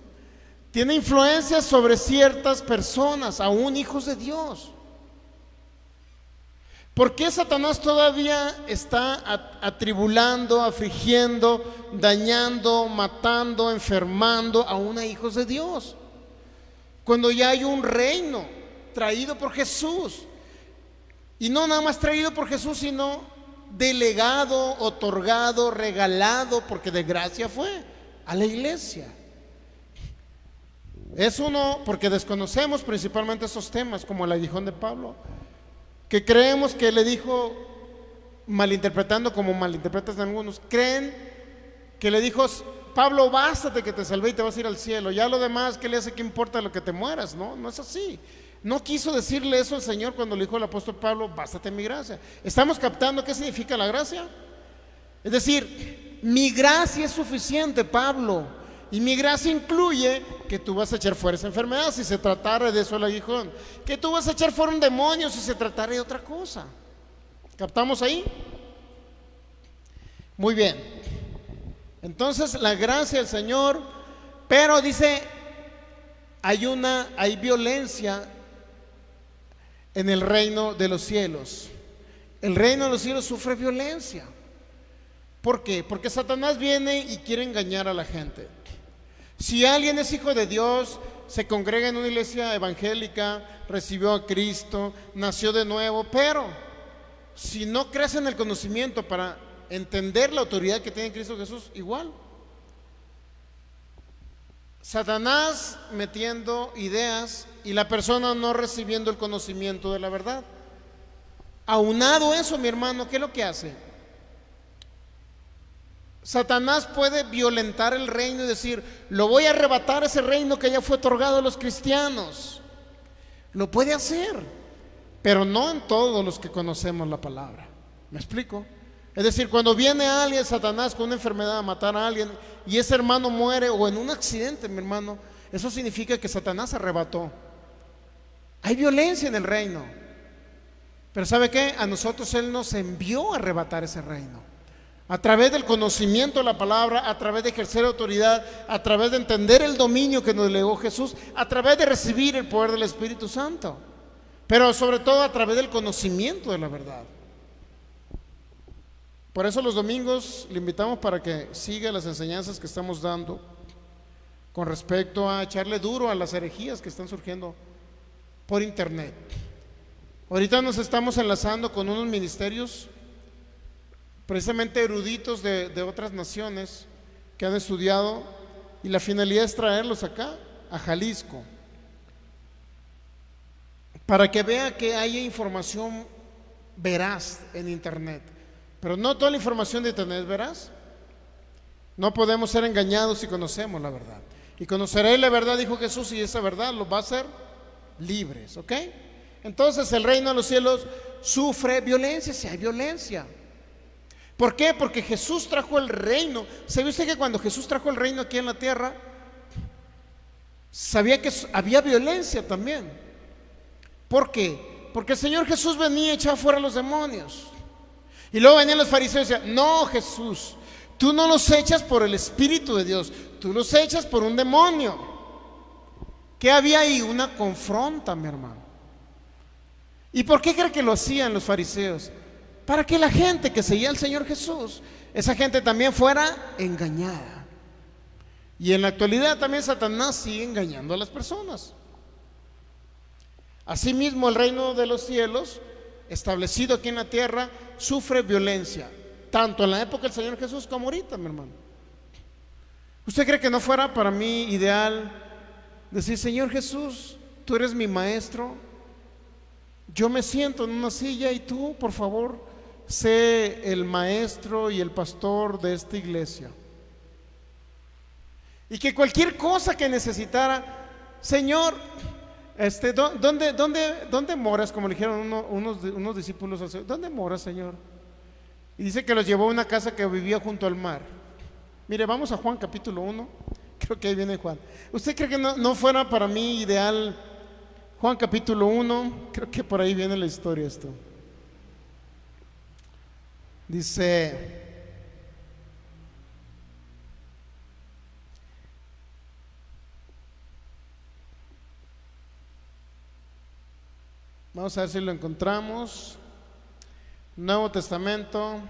Tiene influencia sobre ciertas personas, aún hijos de Dios. ¿Por qué Satanás todavía está atribulando, afligiendo, dañando, matando, enfermando aún a hijos de Dios? Cuando ya hay un reino traído por Jesús. Y no nada más traído por Jesús, sino delegado, otorgado, regalado, porque de gracia fue a la iglesia. Es uno, porque desconocemos principalmente esos temas, como el aguijón de Pablo, que creemos que le dijo, malinterpretando como malinterpretan algunos, creen que le dijo: Pablo, bástate que te salvé y te vas a ir al cielo, ya lo demás, ¿qué le hace? ¿Qué importa lo que te mueras? No, no es así. No quiso decirle eso al Señor cuando le dijo al apóstol Pablo: bástate en mi gracia. ¿Estamos captando qué significa la gracia? Es decir, mi gracia es suficiente, Pablo. Y mi gracia incluye que tú vas a echar fuera esa enfermedad si se tratara de eso el aguijón, que tú vas a echar fuera un demonio si se tratara de otra cosa. ¿Captamos ahí? Muy bien. Entonces la gracia del Señor, pero dice, hay violencia en el reino de los cielos. El reino de los cielos sufre violencia. ¿Por qué? Porque Satanás viene y quiere engañar a la gente. Si alguien es hijo de Dios, se congrega en una iglesia evangélica, recibió a Cristo, nació de nuevo, pero si no crece en el conocimiento para entender la autoridad que tiene Cristo Jesús, igual. Satanás metiendo ideas y la persona no recibiendo el conocimiento de la verdad. Aunado eso, mi hermano, ¿qué es lo que hace? Satanás puede violentar el reino y decir: lo voy a arrebatar, ese reino que ya fue otorgado a los cristianos. Lo puede hacer, pero no en todos los que conocemos la palabra. ¿Me explico? Es decir, cuando viene alguien, Satanás, con una enfermedad a matar a alguien y ese hermano muere, o en un accidente, mi hermano, eso significa que Satanás arrebató. Hay violencia en el reino, pero ¿sabe qué? A nosotros Él nos envió a arrebatar ese reino. A través del conocimiento de la palabra, a través de ejercer autoridad, a través de entender el dominio que nos legó Jesús, a través de recibir el poder del Espíritu Santo, pero sobre todo a través del conocimiento de la verdad. Por eso los domingos le invitamos para que siga las enseñanzas que estamos dando con respecto a echarle duro a las herejías que están surgiendo por internet. Ahorita nos estamos enlazando con unos ministerios precisamente eruditos de otras naciones que han estudiado, y la finalidad es traerlos acá a Jalisco para que vea que haya información veraz en internet. Pero no toda la información de internet es veraz. No podemos ser engañados si conocemos la verdad. Y conoceréis la verdad, dijo Jesús, y esa verdad los va a hacer libres, ¿ok? Entonces el reino de los cielos sufre violencia, si hay violencia. ¿Por qué? Porque Jesús trajo el reino. ¿Sabe usted que cuando Jesús trajo el reino aquí en la tierra, sabía que había violencia también? ¿Por qué? Porque el Señor Jesús venía a echar fuera a los demonios. Y luego venían los fariseos y decían: no, Jesús, tú no los echas por el Espíritu de Dios, tú los echas por un demonio. ¿Qué había ahí? Una confronta, mi hermano. ¿Y por qué cree que lo hacían los fariseos? Para que la gente que seguía al Señor Jesús, esa gente también fuera engañada. Y en la actualidad también Satanás sigue engañando a las personas. Asimismo, el reino de los cielos, establecido aquí en la tierra, sufre violencia, tanto en la época del Señor Jesús como ahorita, mi hermano. ¿Usted cree que no fuera para mí ideal decir: Señor Jesús, tú eres mi maestro, yo me siento en una silla y tú, por favor, sé el maestro y el pastor de esta iglesia? Y que cualquier cosa que necesitara, Señor, ¿dónde moras? Como le dijeron unos discípulos, ¿dónde moras, Señor? Y dice que los llevó a una casa que vivía junto al mar. Mire, vamos a Juan capítulo 1, creo que ahí viene Juan. ¿Usted cree que no fuera para mí ideal Juan capítulo 1? Creo que por ahí viene la historia esto. Dice: vamos a ver si lo encontramos. Nuevo Testamento,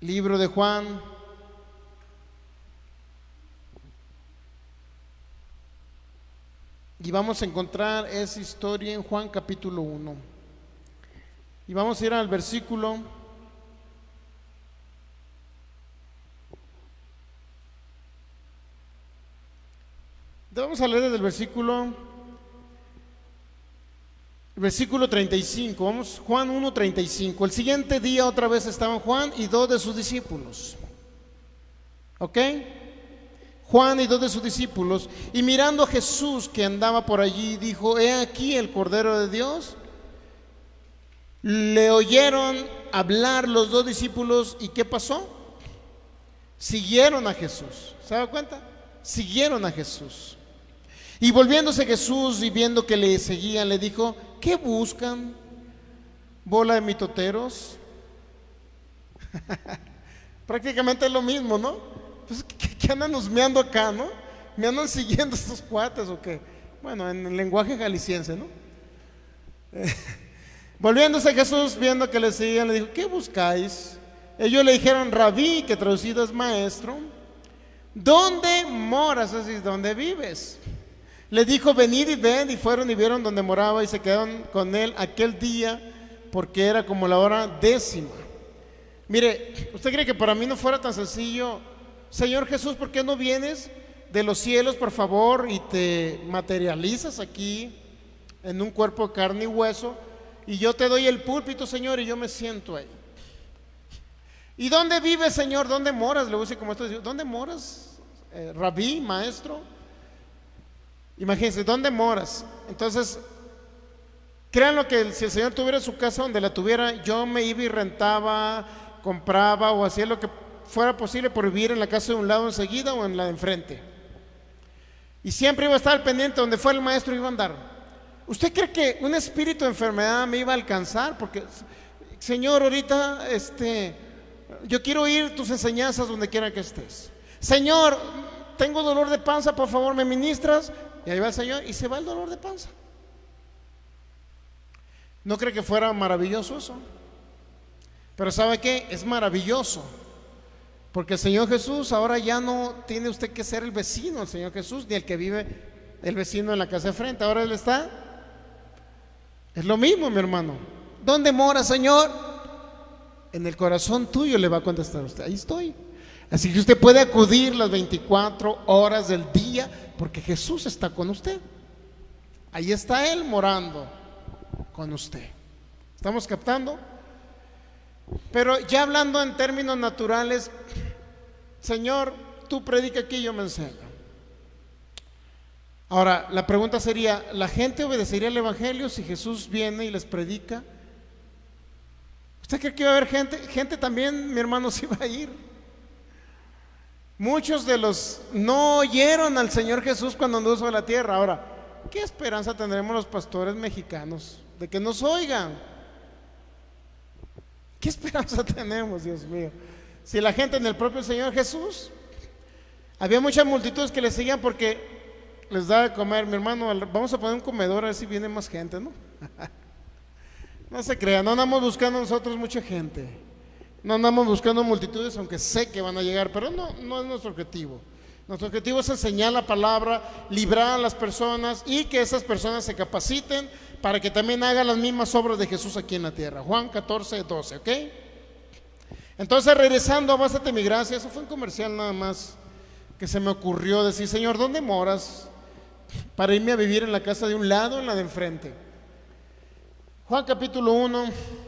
libro de Juan, y vamos a encontrar esa historia en Juan capítulo 1. Y vamos a ir al versículo vamos a leer desde el versículo 35. Vamos, Juan 1:35. El siguiente día otra vez estaban Juan y dos de sus discípulos. ¿Ok? Juan y dos de sus discípulos, y mirando a Jesús que andaba por allí, dijo: he aquí el Cordero de Dios. Le oyeron hablar los dos discípulos, ¿y qué pasó? Siguieron a Jesús. ¿Se da cuenta? Siguieron a Jesús. Y volviéndose Jesús y viendo que le seguían, le dijo: ¿qué buscan? ¿Bola de mitoteros? Prácticamente es lo mismo, ¿no? Pues, ¿qué andan husmeando acá, no? ¿Me andan siguiendo estos cuates o qué? Bueno, en el lenguaje jalisciense, ¿no? Volviéndose Jesús, viendo que le seguían, le dijo: ¿qué buscáis? Ellos le dijeron: Rabí, que traducido es maestro, ¿dónde moras? Es decir, ¿dónde vives? Le dijo: venid y ven. Y fueron y vieron donde moraba, y se quedaron con él aquel día, porque era como la hora 10. Mire, ¿usted cree que para mí no fuera tan sencillo? Señor Jesús, ¿por qué no vienes de los cielos, por favor, y te materializas aquí en un cuerpo de carne y hueso, y yo te doy el púlpito, Señor, y yo me siento ahí? ¿Y dónde vives, Señor? ¿Dónde moras? Le voy a decir como esto: ¿dónde moras, Rabí, maestro? Imagínense, ¿dónde moras? Entonces, créanlo que si el Señor tuviera su casa donde la tuviera, yo me iba y rentaba, compraba o hacía lo que fuera posible por vivir en la casa de un lado enseguida o en la de enfrente. Y siempre iba a estar al pendiente, donde fuera el maestro iba a andar. ¿Usted cree que un espíritu de enfermedad me iba a alcanzar? Porque, Señor, ahorita yo quiero oír tus enseñanzas donde quiera que estés. Señor, tengo dolor de panza, por favor, ¿me ministras? Y ahí va el Señor y se va el dolor de panza. ¿No cree que fuera maravilloso eso? Pero ¿sabe qué? Es maravilloso, porque el Señor Jesús ahora ya no tiene usted que ser el vecino, el Señor Jesús, ni el que vive el vecino en la casa de frente. Ahora Él está. Es lo mismo, mi hermano. ¿Dónde mora, Señor? En el corazón tuyo, le va a contestar usted. Ahí estoy. Así que usted puede acudir las 24 horas del día, porque Jesús está con usted. Ahí está Él morando con usted. ¿Estamos captando? Pero ya hablando en términos naturales, Señor, tú predica aquí y yo me enseño. Ahora, la pregunta sería: ¿la gente obedecería el evangelio si Jesús viene y les predica? ¿Usted cree que va a haber gente? Gente también, mi hermano, sí va a ir. Muchos de los no oyeron al Señor Jesús cuando anduvo sobre la tierra. Ahora, ¿qué esperanza tendremos los pastores mexicanos de que nos oigan? ¿Qué esperanza tenemos, Dios mío? Si la gente en el propio Señor Jesús, había muchas multitudes que le seguían porque les daba de comer. Mi hermano, vamos a poner un comedor a ver si viene más gente, ¿no? No se crean, no andamos buscando nosotros mucha gente, no andamos buscando multitudes, aunque sé que van a llegar, pero no es nuestro objetivo. Nuestro objetivo es enseñar la palabra, librar a las personas y que esas personas se capaciten para que también hagan las mismas obras de Jesús aquí en la tierra. Juan 14:12, ¿ok? Entonces, regresando a Bástate mi gracia, eso fue un comercial nada más que se me ocurrió decir: Señor, ¿dónde moras? Para irme a vivir en la casa de un lado o en la de enfrente. Juan capítulo 1.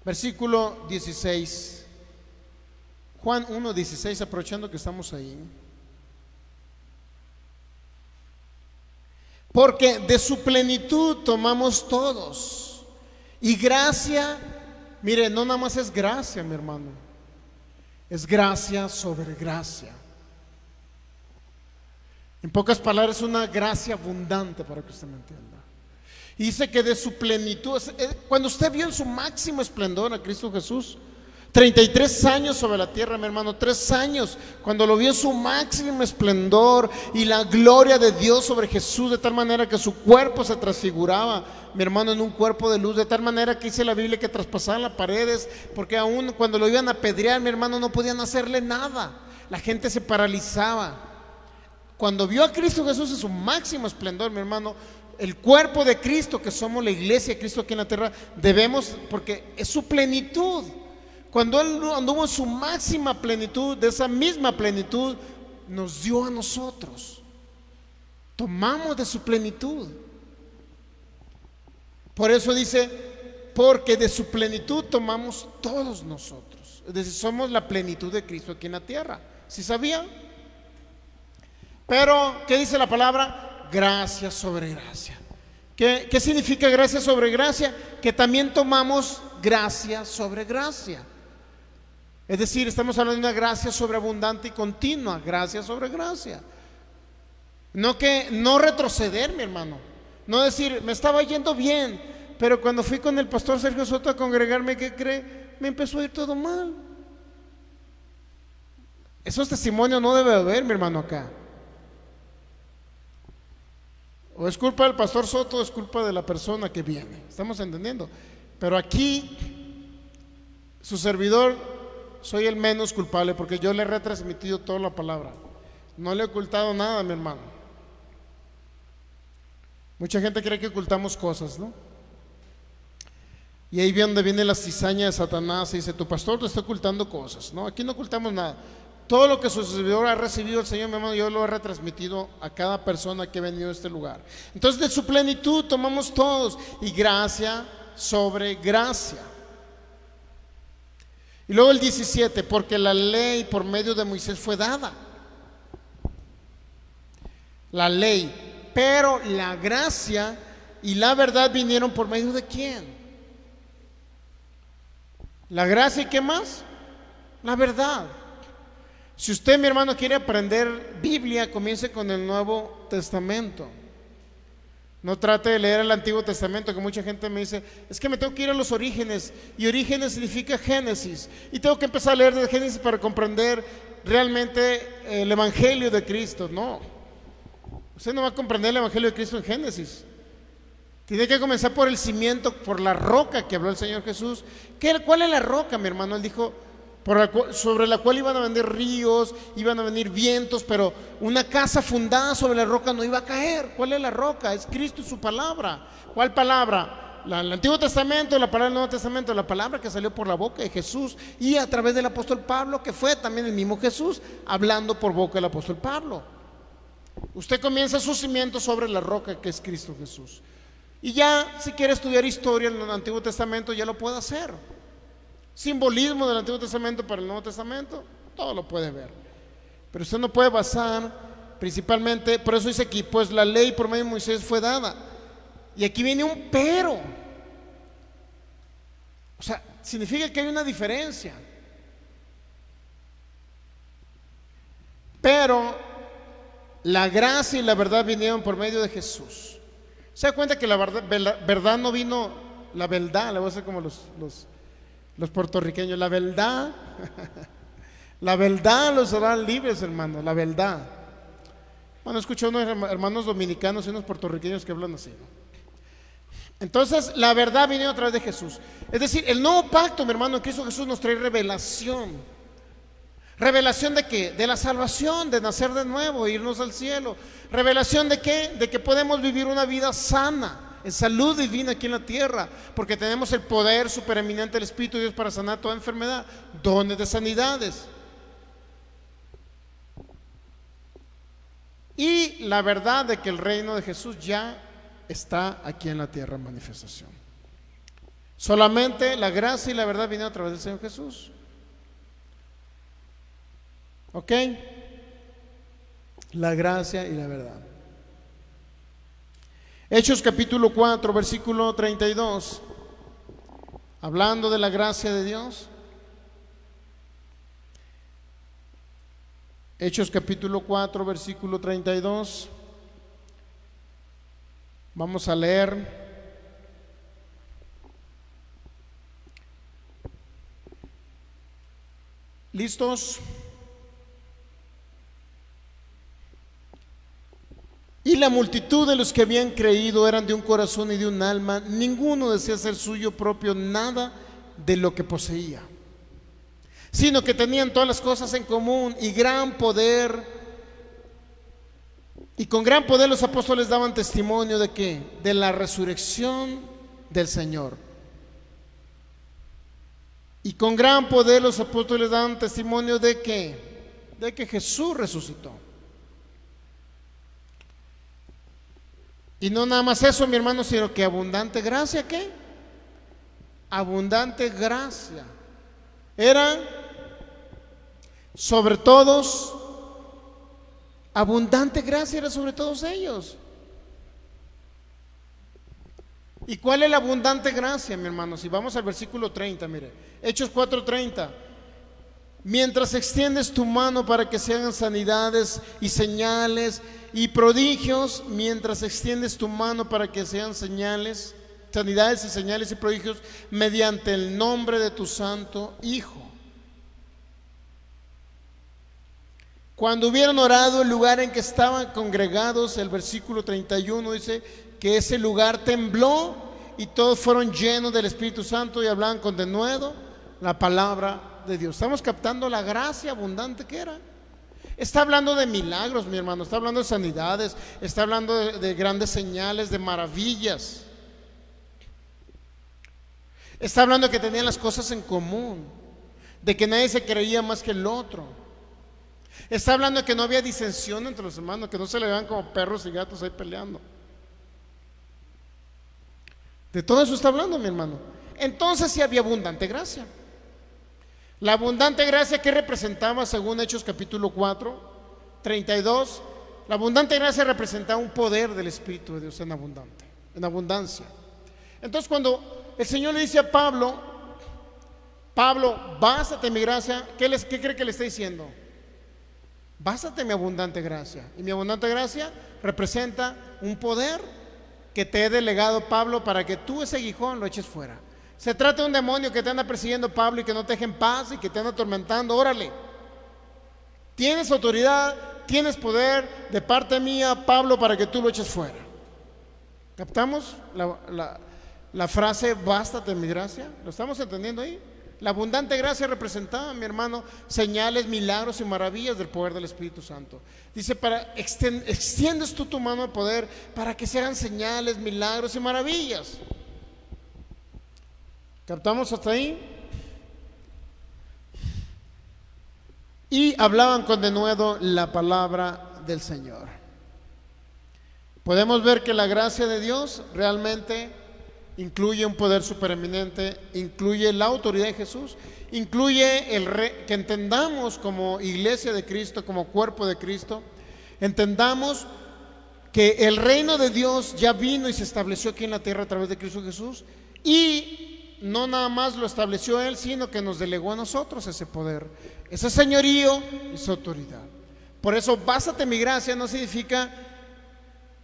Versículo 16. Juan 1:16, aprovechando que estamos ahí. Porque de su plenitud tomamos todos. Y gracia, mire, no nada más es gracia, mi hermano, es gracia sobre gracia. En pocas palabras, una gracia abundante, para que usted me entienda. Y dice que de su plenitud, cuando usted vio en su máximo esplendor a Cristo Jesús, 33 años sobre la tierra, mi hermano, 3 años, cuando lo vio en su máximo esplendor y la gloria de Dios sobre Jesús, de tal manera que su cuerpo se transfiguraba, mi hermano, en un cuerpo de luz, de tal manera que dice la Biblia que traspasaban las paredes, porque aún cuando lo iban a apedrear, mi hermano, no podían hacerle nada, la gente se paralizaba. Cuando vio a Cristo Jesús en su máximo esplendor, mi hermano, el cuerpo de Cristo, que somos la iglesia de Cristo aquí en la tierra, debemos, porque es su plenitud. Cuando Él anduvo en su máxima plenitud, de esa misma plenitud, nos dio a nosotros. Tomamos de su plenitud. Por eso dice, porque de su plenitud tomamos todos nosotros. Es decir, somos la plenitud de Cristo aquí en la tierra. ¿Sí sabían? Pero, ¿qué dice la palabra? Gracia sobre gracia. ¿Qué significa gracia sobre gracia? Que también tomamos gracia sobre gracia. Es decir, estamos hablando de una gracia sobreabundante y continua, gracia sobre gracia. No retroceder, mi hermano. No decir, me estaba yendo bien, pero cuando fui con el pastor Sergio Soto a congregarme, ¿qué cree? Me empezó a ir todo mal. Esos testimonios no debe haber, mi hermano, acá. O es culpa del pastor Soto, o es culpa de la persona que viene. Estamos entendiendo. Pero aquí, su servidor, soy el menos culpable, porque yo le he retransmitido toda la palabra. No le he ocultado nada, mi hermano. Mucha gente cree que ocultamos cosas, ¿no? Y ahí viene donde viene la cizaña de Satanás y dice, tu pastor te está ocultando cosas. No, aquí no ocultamos nada. Todo lo que su servidor ha recibido el Señor, mi hermano, yo lo he retransmitido a cada persona que ha venido a este lugar. Entonces, de su plenitud tomamos todos, y gracia sobre gracia. Y luego el 17, porque la ley por medio de Moisés fue dada. La ley, pero la gracia y la verdad vinieron por medio de ¿quién? La gracia y ¿qué más? La verdad. Si usted, mi hermano, quiere aprender Biblia, comience con el Nuevo Testamento. No trate de leer el Antiguo Testamento, que mucha gente me dice, es que me tengo que ir a los orígenes, y orígenes significa Génesis, y tengo que empezar a leer de Génesis para comprender realmente el Evangelio de Cristo. No, usted no va a comprender el Evangelio de Cristo en Génesis. Tiene que comenzar por el cimiento, por la roca que habló el Señor Jesús. ¿Cuál es la roca, mi hermano? Él dijo, sobre la cual iban a venir ríos, iban a venir vientos, pero una casa fundada sobre la roca no iba a caer. ¿Cuál es la roca? Es Cristo y su palabra. ¿Cuál palabra? El Antiguo Testamento, la palabra del Nuevo Testamento, la palabra que salió por la boca de Jesús y a través del apóstol Pablo, que fue también el mismo Jesús hablando por boca del apóstol Pablo. Usted comienza su cimiento sobre la roca que es Cristo Jesús. Y ya, si quiere estudiar historia en el Antiguo Testamento, ya lo puede hacer. Simbolismo del Antiguo Testamento para el Nuevo Testamento, todo lo puede ver. Pero usted no puede basar principalmente, por eso dice aquí, pues la ley por medio de Moisés fue dada. Y aquí viene un pero. O sea, significa que hay una diferencia. Pero la gracia y la verdad vinieron por medio de Jesús. ¿Se da cuenta que la verdad no vino, la verdad, le voy a hacer como los puertorriqueños, la verdad, la verdad los hará libres, hermano, la verdad. Bueno, escuché unos hermanos dominicanos y unos puertorriqueños que hablan así, ¿no? Entonces, la verdad vino a través de Jesús. Es decir, el nuevo pacto, mi hermano, en Cristo Jesús nos trae revelación. ¿Revelación de qué? De la salvación, de nacer de nuevo, irnos al cielo. ¿Revelación de qué? De que podemos vivir una vida sana, en salud divina aquí en la tierra, porque tenemos el poder supereminente del Espíritu de Dios para sanar toda enfermedad, dones de sanidades. Y la verdad de que el reino de Jesús ya está aquí en la tierra en manifestación. Solamente la gracia y la verdad vienen a través del Señor Jesús. ¿Ok? La gracia y la verdad. Hechos capítulo 4, versículo 32. Hablando de la gracia de Dios. Hechos capítulo 4, versículo 32. Vamos a leer. ¿Listos? Y la multitud de los que habían creído eran de un corazón y de un alma. Ninguno desea hacer suyo propio nada de lo que poseía, sino que tenían todas las cosas en común y gran poder. Y con gran poder los apóstoles daban testimonio ¿de qué? De la resurrección del Señor. Y con gran poder los apóstoles daban testimonio de qué? De que Jesús resucitó. Y no nada más eso, mi hermano, sino que abundante gracia, ¿qué? Abundante gracia. Era sobre todos, abundante gracia era sobre todos ellos. ¿Y cuál es la abundante gracia, mi hermano? Si vamos al versículo 30, mire, Hechos 4:30. Mientras extiendes tu mano para que se hagan sanidades y señales y prodigios, mientras extiendes tu mano para que sean señales, sanidades y señales y prodigios, mediante el nombre de tu santo Hijo. Cuando hubieron orado, el lugar en que estaban congregados, el versículo 31 dice que ese lugar tembló y todos fueron llenos del Espíritu Santo y hablaban con denuedo la palabra de Dios. Estamos captando la gracia abundante que era. Está hablando de milagros, mi hermano, está hablando de sanidades, está hablando de grandes señales, de maravillas. Está hablando de que tenían las cosas en común, de que nadie se creía más que el otro. Está hablando de que no había disensión entre los hermanos, que no se le vean como perros y gatos ahí peleando. De todo eso está hablando, mi hermano. Entonces sí había abundante gracia. La abundante gracia que representaba, según Hechos capítulo 4:32, la abundante gracia representaba un poder del Espíritu de Dios en abundancia. Entonces cuando el Señor le dice a Pablo, bástate mi gracia, ¿qué cree que le está diciendo? Bástate mi abundante gracia. Y mi abundante gracia representa un poder que te he delegado, Pablo, para que tú ese aguijón lo eches fuera. Se trata de un demonio que te anda persiguiendo, Pablo, y que no te deja en paz y que te anda atormentando. Órale, tienes autoridad, tienes poder de parte mía, Pablo, para que tú lo eches fuera. ¿Captamos la frase bástate mi gracia? ¿Lo estamos entendiendo ahí? La abundante gracia representaba, mi hermano, señales, milagros y maravillas del poder del Espíritu Santo. Dice, extiendes tú tu mano de poder para que se hagan señales, milagros y maravillas. ¿Captamos hasta ahí? Y hablaban con denuedo la palabra del Señor. Podemos ver que la gracia de Dios realmente incluye un poder supereminente, incluye la autoridad de Jesús, incluye que entendamos como iglesia de Cristo, como cuerpo de Cristo, entendamos que el reino de Dios ya vino y se estableció aquí en la tierra a través de Cristo Jesús, y no nada más lo estableció Él, sino que nos delegó a nosotros ese poder, ese señorío y su autoridad. Por eso, bástate mi gracia no significa,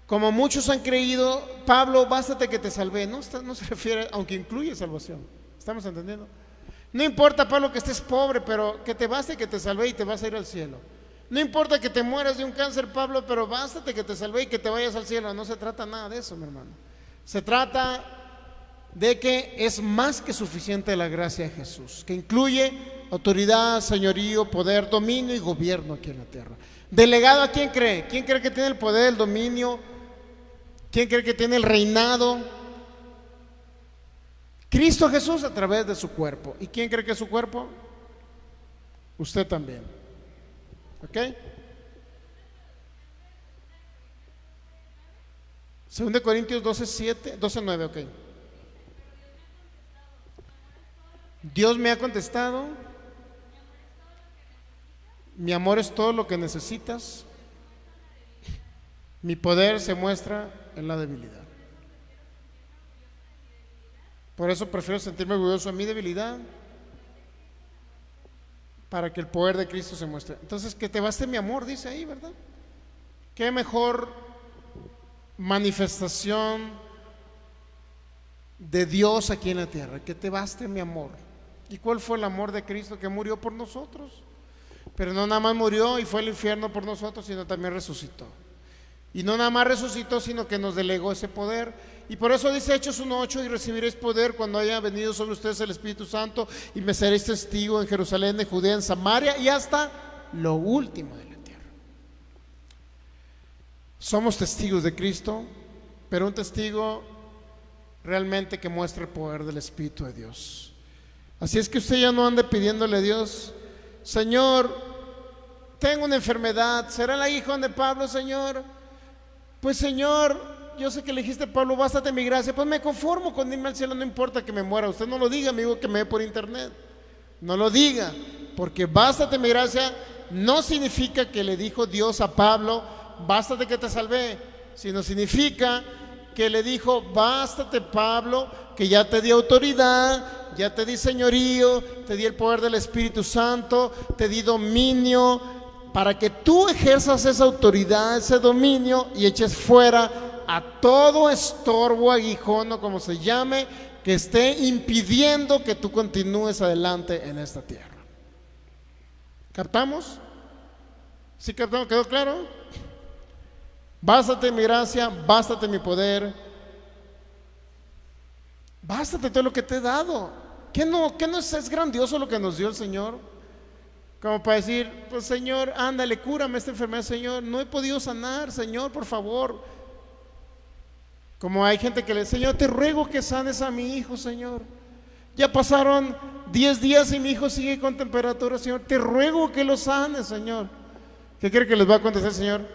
como muchos han creído, Pablo, bástate que te salvé. No se refiere, aunque incluye salvación. ¿Estamos entendiendo? No importa, Pablo, que estés pobre, pero que te baste que te salvé y te vas a ir al cielo. No importa que te mueras de un cáncer, Pablo, pero bástate que te salvé y que te vayas al cielo. No se trata nada de eso, mi hermano. Se trata de que es más que suficiente la gracia de Jesús, que incluye autoridad, señorío, poder, dominio y gobierno aquí en la tierra. ¿Delegado a quién cree? ¿Quién cree que tiene el poder, el dominio? ¿Quién cree que tiene el reinado? Cristo Jesús a través de su cuerpo. ¿Y quién cree que es su cuerpo? Usted también. ¿Ok? 2 Corintios 12:9, ok. Dios me ha contestado, mi amor es todo lo que necesitas, mi poder se muestra en la debilidad. Por eso prefiero sentirme orgulloso de mi debilidad, para que el poder de Cristo se muestre. Entonces, que te baste mi amor, dice ahí, ¿verdad? Qué mejor manifestación de Dios aquí en la tierra, que te baste mi amor. ¿Y cuál fue el amor de Cristo? Que murió por nosotros. Pero no nada más murió y fue al infierno por nosotros, sino también resucitó. Y no nada más resucitó, sino que nos delegó ese poder. Y por eso dice Hechos 1:8: y recibiréis poder cuando haya venido sobre ustedes el Espíritu Santo, y me seréis testigo en Jerusalén, en Judea, en Samaria y hasta lo último de la tierra. Somos testigos de Cristo, pero un testigo realmente que muestra el poder del Espíritu de Dios. Así es que usted ya no ande pidiéndole a Dios: Señor, tengo una enfermedad, ¿será el aguijón de Pablo, Señor? Pues Señor, yo sé que le dijiste a Pablo, bástate mi gracia. Pues me conformo con irme al cielo, no importa que me muera. Usted no lo diga, amigo, que me ve por internet. No lo diga, porque bástate mi gracia no significa que le dijo Dios a Pablo, bástate que te salvé, sino significa que le dijo, bástate Pablo, que ya te di autoridad, ya te di señorío, te di el poder del Espíritu Santo, te di dominio, para que tú ejerzas esa autoridad, ese dominio, y eches fuera a todo estorbo, aguijón o como se llame, que esté impidiendo que tú continúes adelante en esta tierra. ¿Captamos? ¿Sí captamos? ¿Quedó claro? Bástate mi gracia, bástate mi poder, bástate todo lo que te he dado. ¿Qué no es grandioso lo que nos dio el Señor? Como para decir, pues Señor, ándale, cúrame esta enfermedad, Señor, no he podido sanar, Señor, por favor. Como hay gente que le dice, Señor, te ruego que sanes a mi hijo, Señor. Ya pasaron 10 días y mi hijo sigue con temperatura, Señor, te ruego que lo sanes, Señor. ¿Qué cree que les va a contestar el Señor?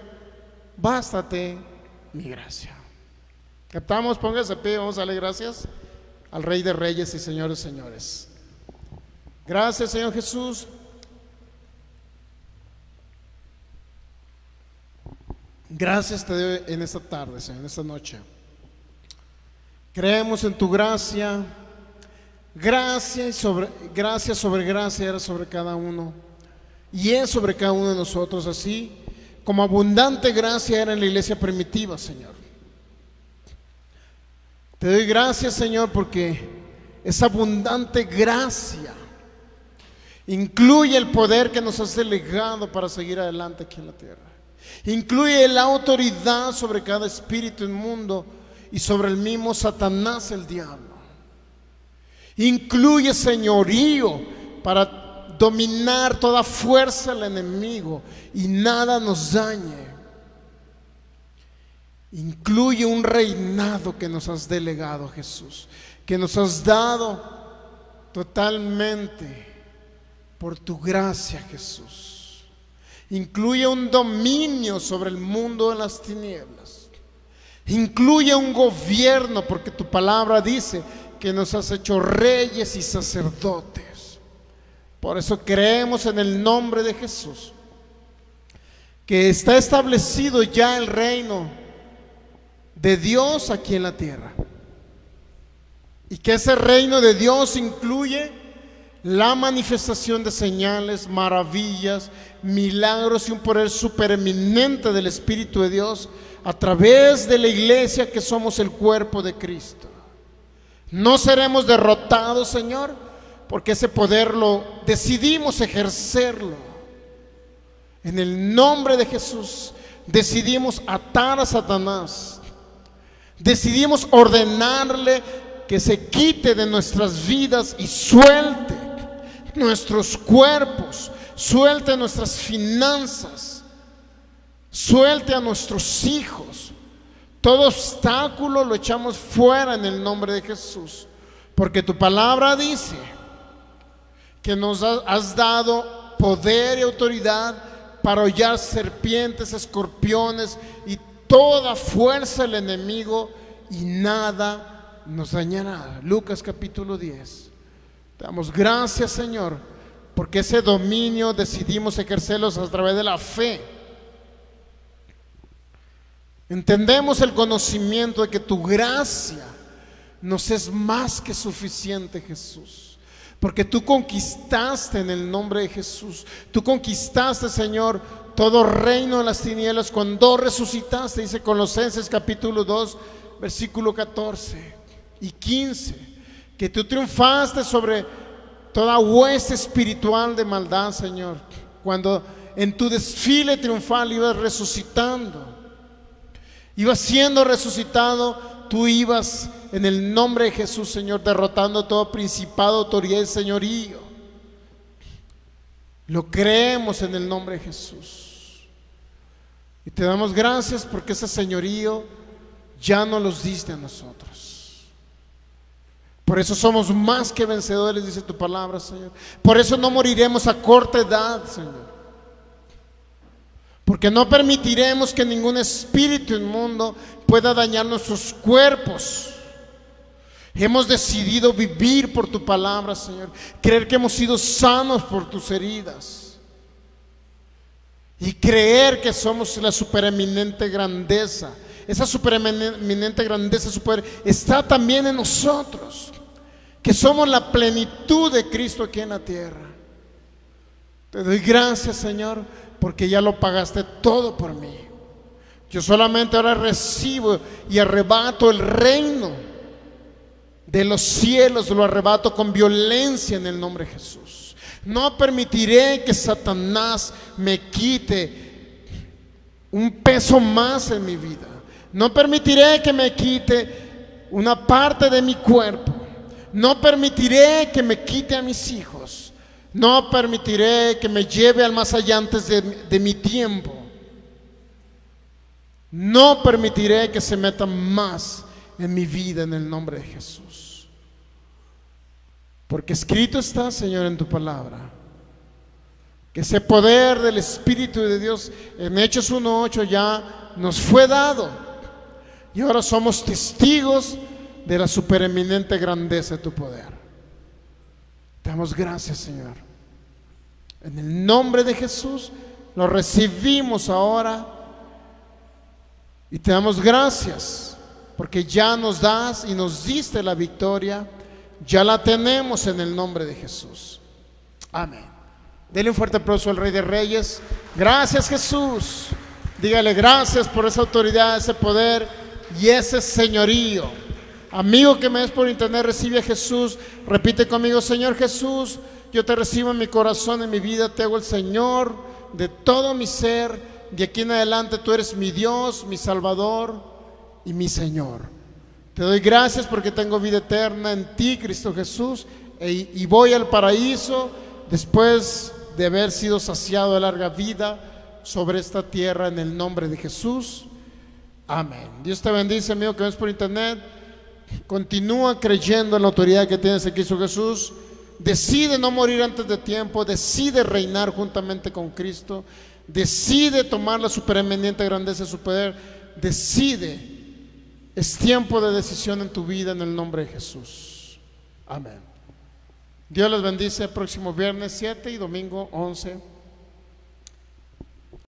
Bástate mi gracia. ¿Captamos? Póngase de pie, vamos a darle gracias al Rey de Reyes y Señor de Señores. Gracias, Señor Jesús. Gracias te doy en esta tarde, Señor, en esta noche. Creemos en tu gracia. Gracia sobre gracia era sobre cada uno. Y es sobre cada uno de nosotros, así como abundante gracia era en la iglesia primitiva, Señor. Te doy gracias, Señor, porque esa abundante gracia incluye el poder que nos has delegado para seguir adelante aquí en la tierra. Incluye la autoridad sobre cada espíritu inmundo y sobre el mismo Satanás, el diablo. Incluye señorío para dominar toda fuerza del enemigo y nada nos dañe. Incluye un reinado que nos has delegado, Jesús, que nos has dado totalmente por tu gracia, Jesús. Incluye un dominio sobre el mundo de las tinieblas. Incluye un gobierno, porque tu palabra dice que nos has hecho reyes y sacerdotes. Por eso creemos en el nombre de Jesús, que está establecido ya el reino de Dios aquí en la tierra, y que ese reino de Dios incluye la manifestación de señales, maravillas, milagros y un poder supereminente del Espíritu de Dios a través de la iglesia que somos el cuerpo de Cristo. No seremos derrotados, Señor, porque ese poder lo decidimos ejercerlo. En el nombre de Jesús decidimos atar a Satanás. Decidimos ordenarle que se quite de nuestras vidas y suelte nuestros cuerpos, suelte nuestras finanzas, suelte a nuestros hijos. Todo obstáculo lo echamos fuera en el nombre de Jesús, porque tu palabra dice que nos has dado poder y autoridad para hollar serpientes, escorpiones y toda fuerza del enemigo, y nada nos dañará. Lucas capítulo 10. Te damos gracias, Señor, porque ese dominio decidimos ejercerlos a través de la fe. Entendemos el conocimiento de que tu gracia nos es más que suficiente, Jesús, porque tú conquistaste en el nombre de Jesús. Tú conquistaste, Señor, todo reino de las tinieblas cuando resucitaste, dice Colosenses capítulo 2 versículo 14 y 15, que tú triunfaste sobre toda hueste espiritual de maldad, Señor, cuando en tu desfile triunfal ibas resucitando, ibas siendo resucitado, tú ibas en el nombre de Jesús, Señor, derrotando todo principado, autoridad y señorío. Lo creemos en el nombre de Jesús. Y te damos gracias porque ese señorío ya no los diste a nosotros. Por eso somos más que vencedores, dice tu palabra, Señor. Por eso no moriremos a corta edad, Señor. Porque no permitiremos que ningún espíritu inmundo pueda dañar nuestros cuerpos. Hemos decidido vivir por tu palabra, Señor. Creer que hemos sido sanos por tus heridas. Y creer que somos la supereminente grandeza. Esa supereminente grandeza, su poder, está también en nosotros. Que somos la plenitud de Cristo aquí en la tierra. Te doy gracias, Señor, porque ya lo pagaste todo por mí. Yo solamente ahora recibo y arrebato el reino de los cielos, lo arrebato con violencia en el nombre de Jesús. No permitiré que Satanás me quite un peso más en mi vida. No permitiré que me quite una parte de mi cuerpo. No permitiré que me quite a mis hijos. No permitiré que me lleve al más allá antes de mi tiempo. No permitiré que se meta más en mi vida en el nombre de Jesús. Porque escrito está, Señor, en tu palabra, que ese poder del Espíritu de Dios en Hechos 1:8 ya nos fue dado. Y ahora somos testigos de la supereminente grandeza de tu poder. Te damos gracias, Señor. En el nombre de Jesús lo recibimos ahora. Y te damos gracias porque ya nos das y nos diste la victoria. Ya la tenemos en el nombre de Jesús. Amén. Dele un fuerte aplauso al Rey de Reyes. Gracias, Jesús. Dígale gracias por esa autoridad, ese poder y ese señorío. Amigo que me ves por internet, recibe a Jesús. Repite conmigo: Señor Jesús, yo te recibo en mi corazón, en mi vida. Te hago el Señor de todo mi ser. De aquí en adelante tú eres mi Dios, mi Salvador y mi Señor. Te doy gracias porque tengo vida eterna en ti, Cristo Jesús, y voy al paraíso después de haber sido saciado de larga vida sobre esta tierra en el nombre de Jesús. Amén. Dios te bendice, amigo que ves por internet. Continúa creyendo en la autoridad que tienes en Cristo Jesús. Decide no morir antes de tiempo. Decide reinar juntamente con Cristo. Decide tomar la supereminente grandeza de su poder. Decide. Es tiempo de decisión en tu vida en el nombre de Jesús. Amén. Dios les bendice. Próximo viernes 7 y domingo 11.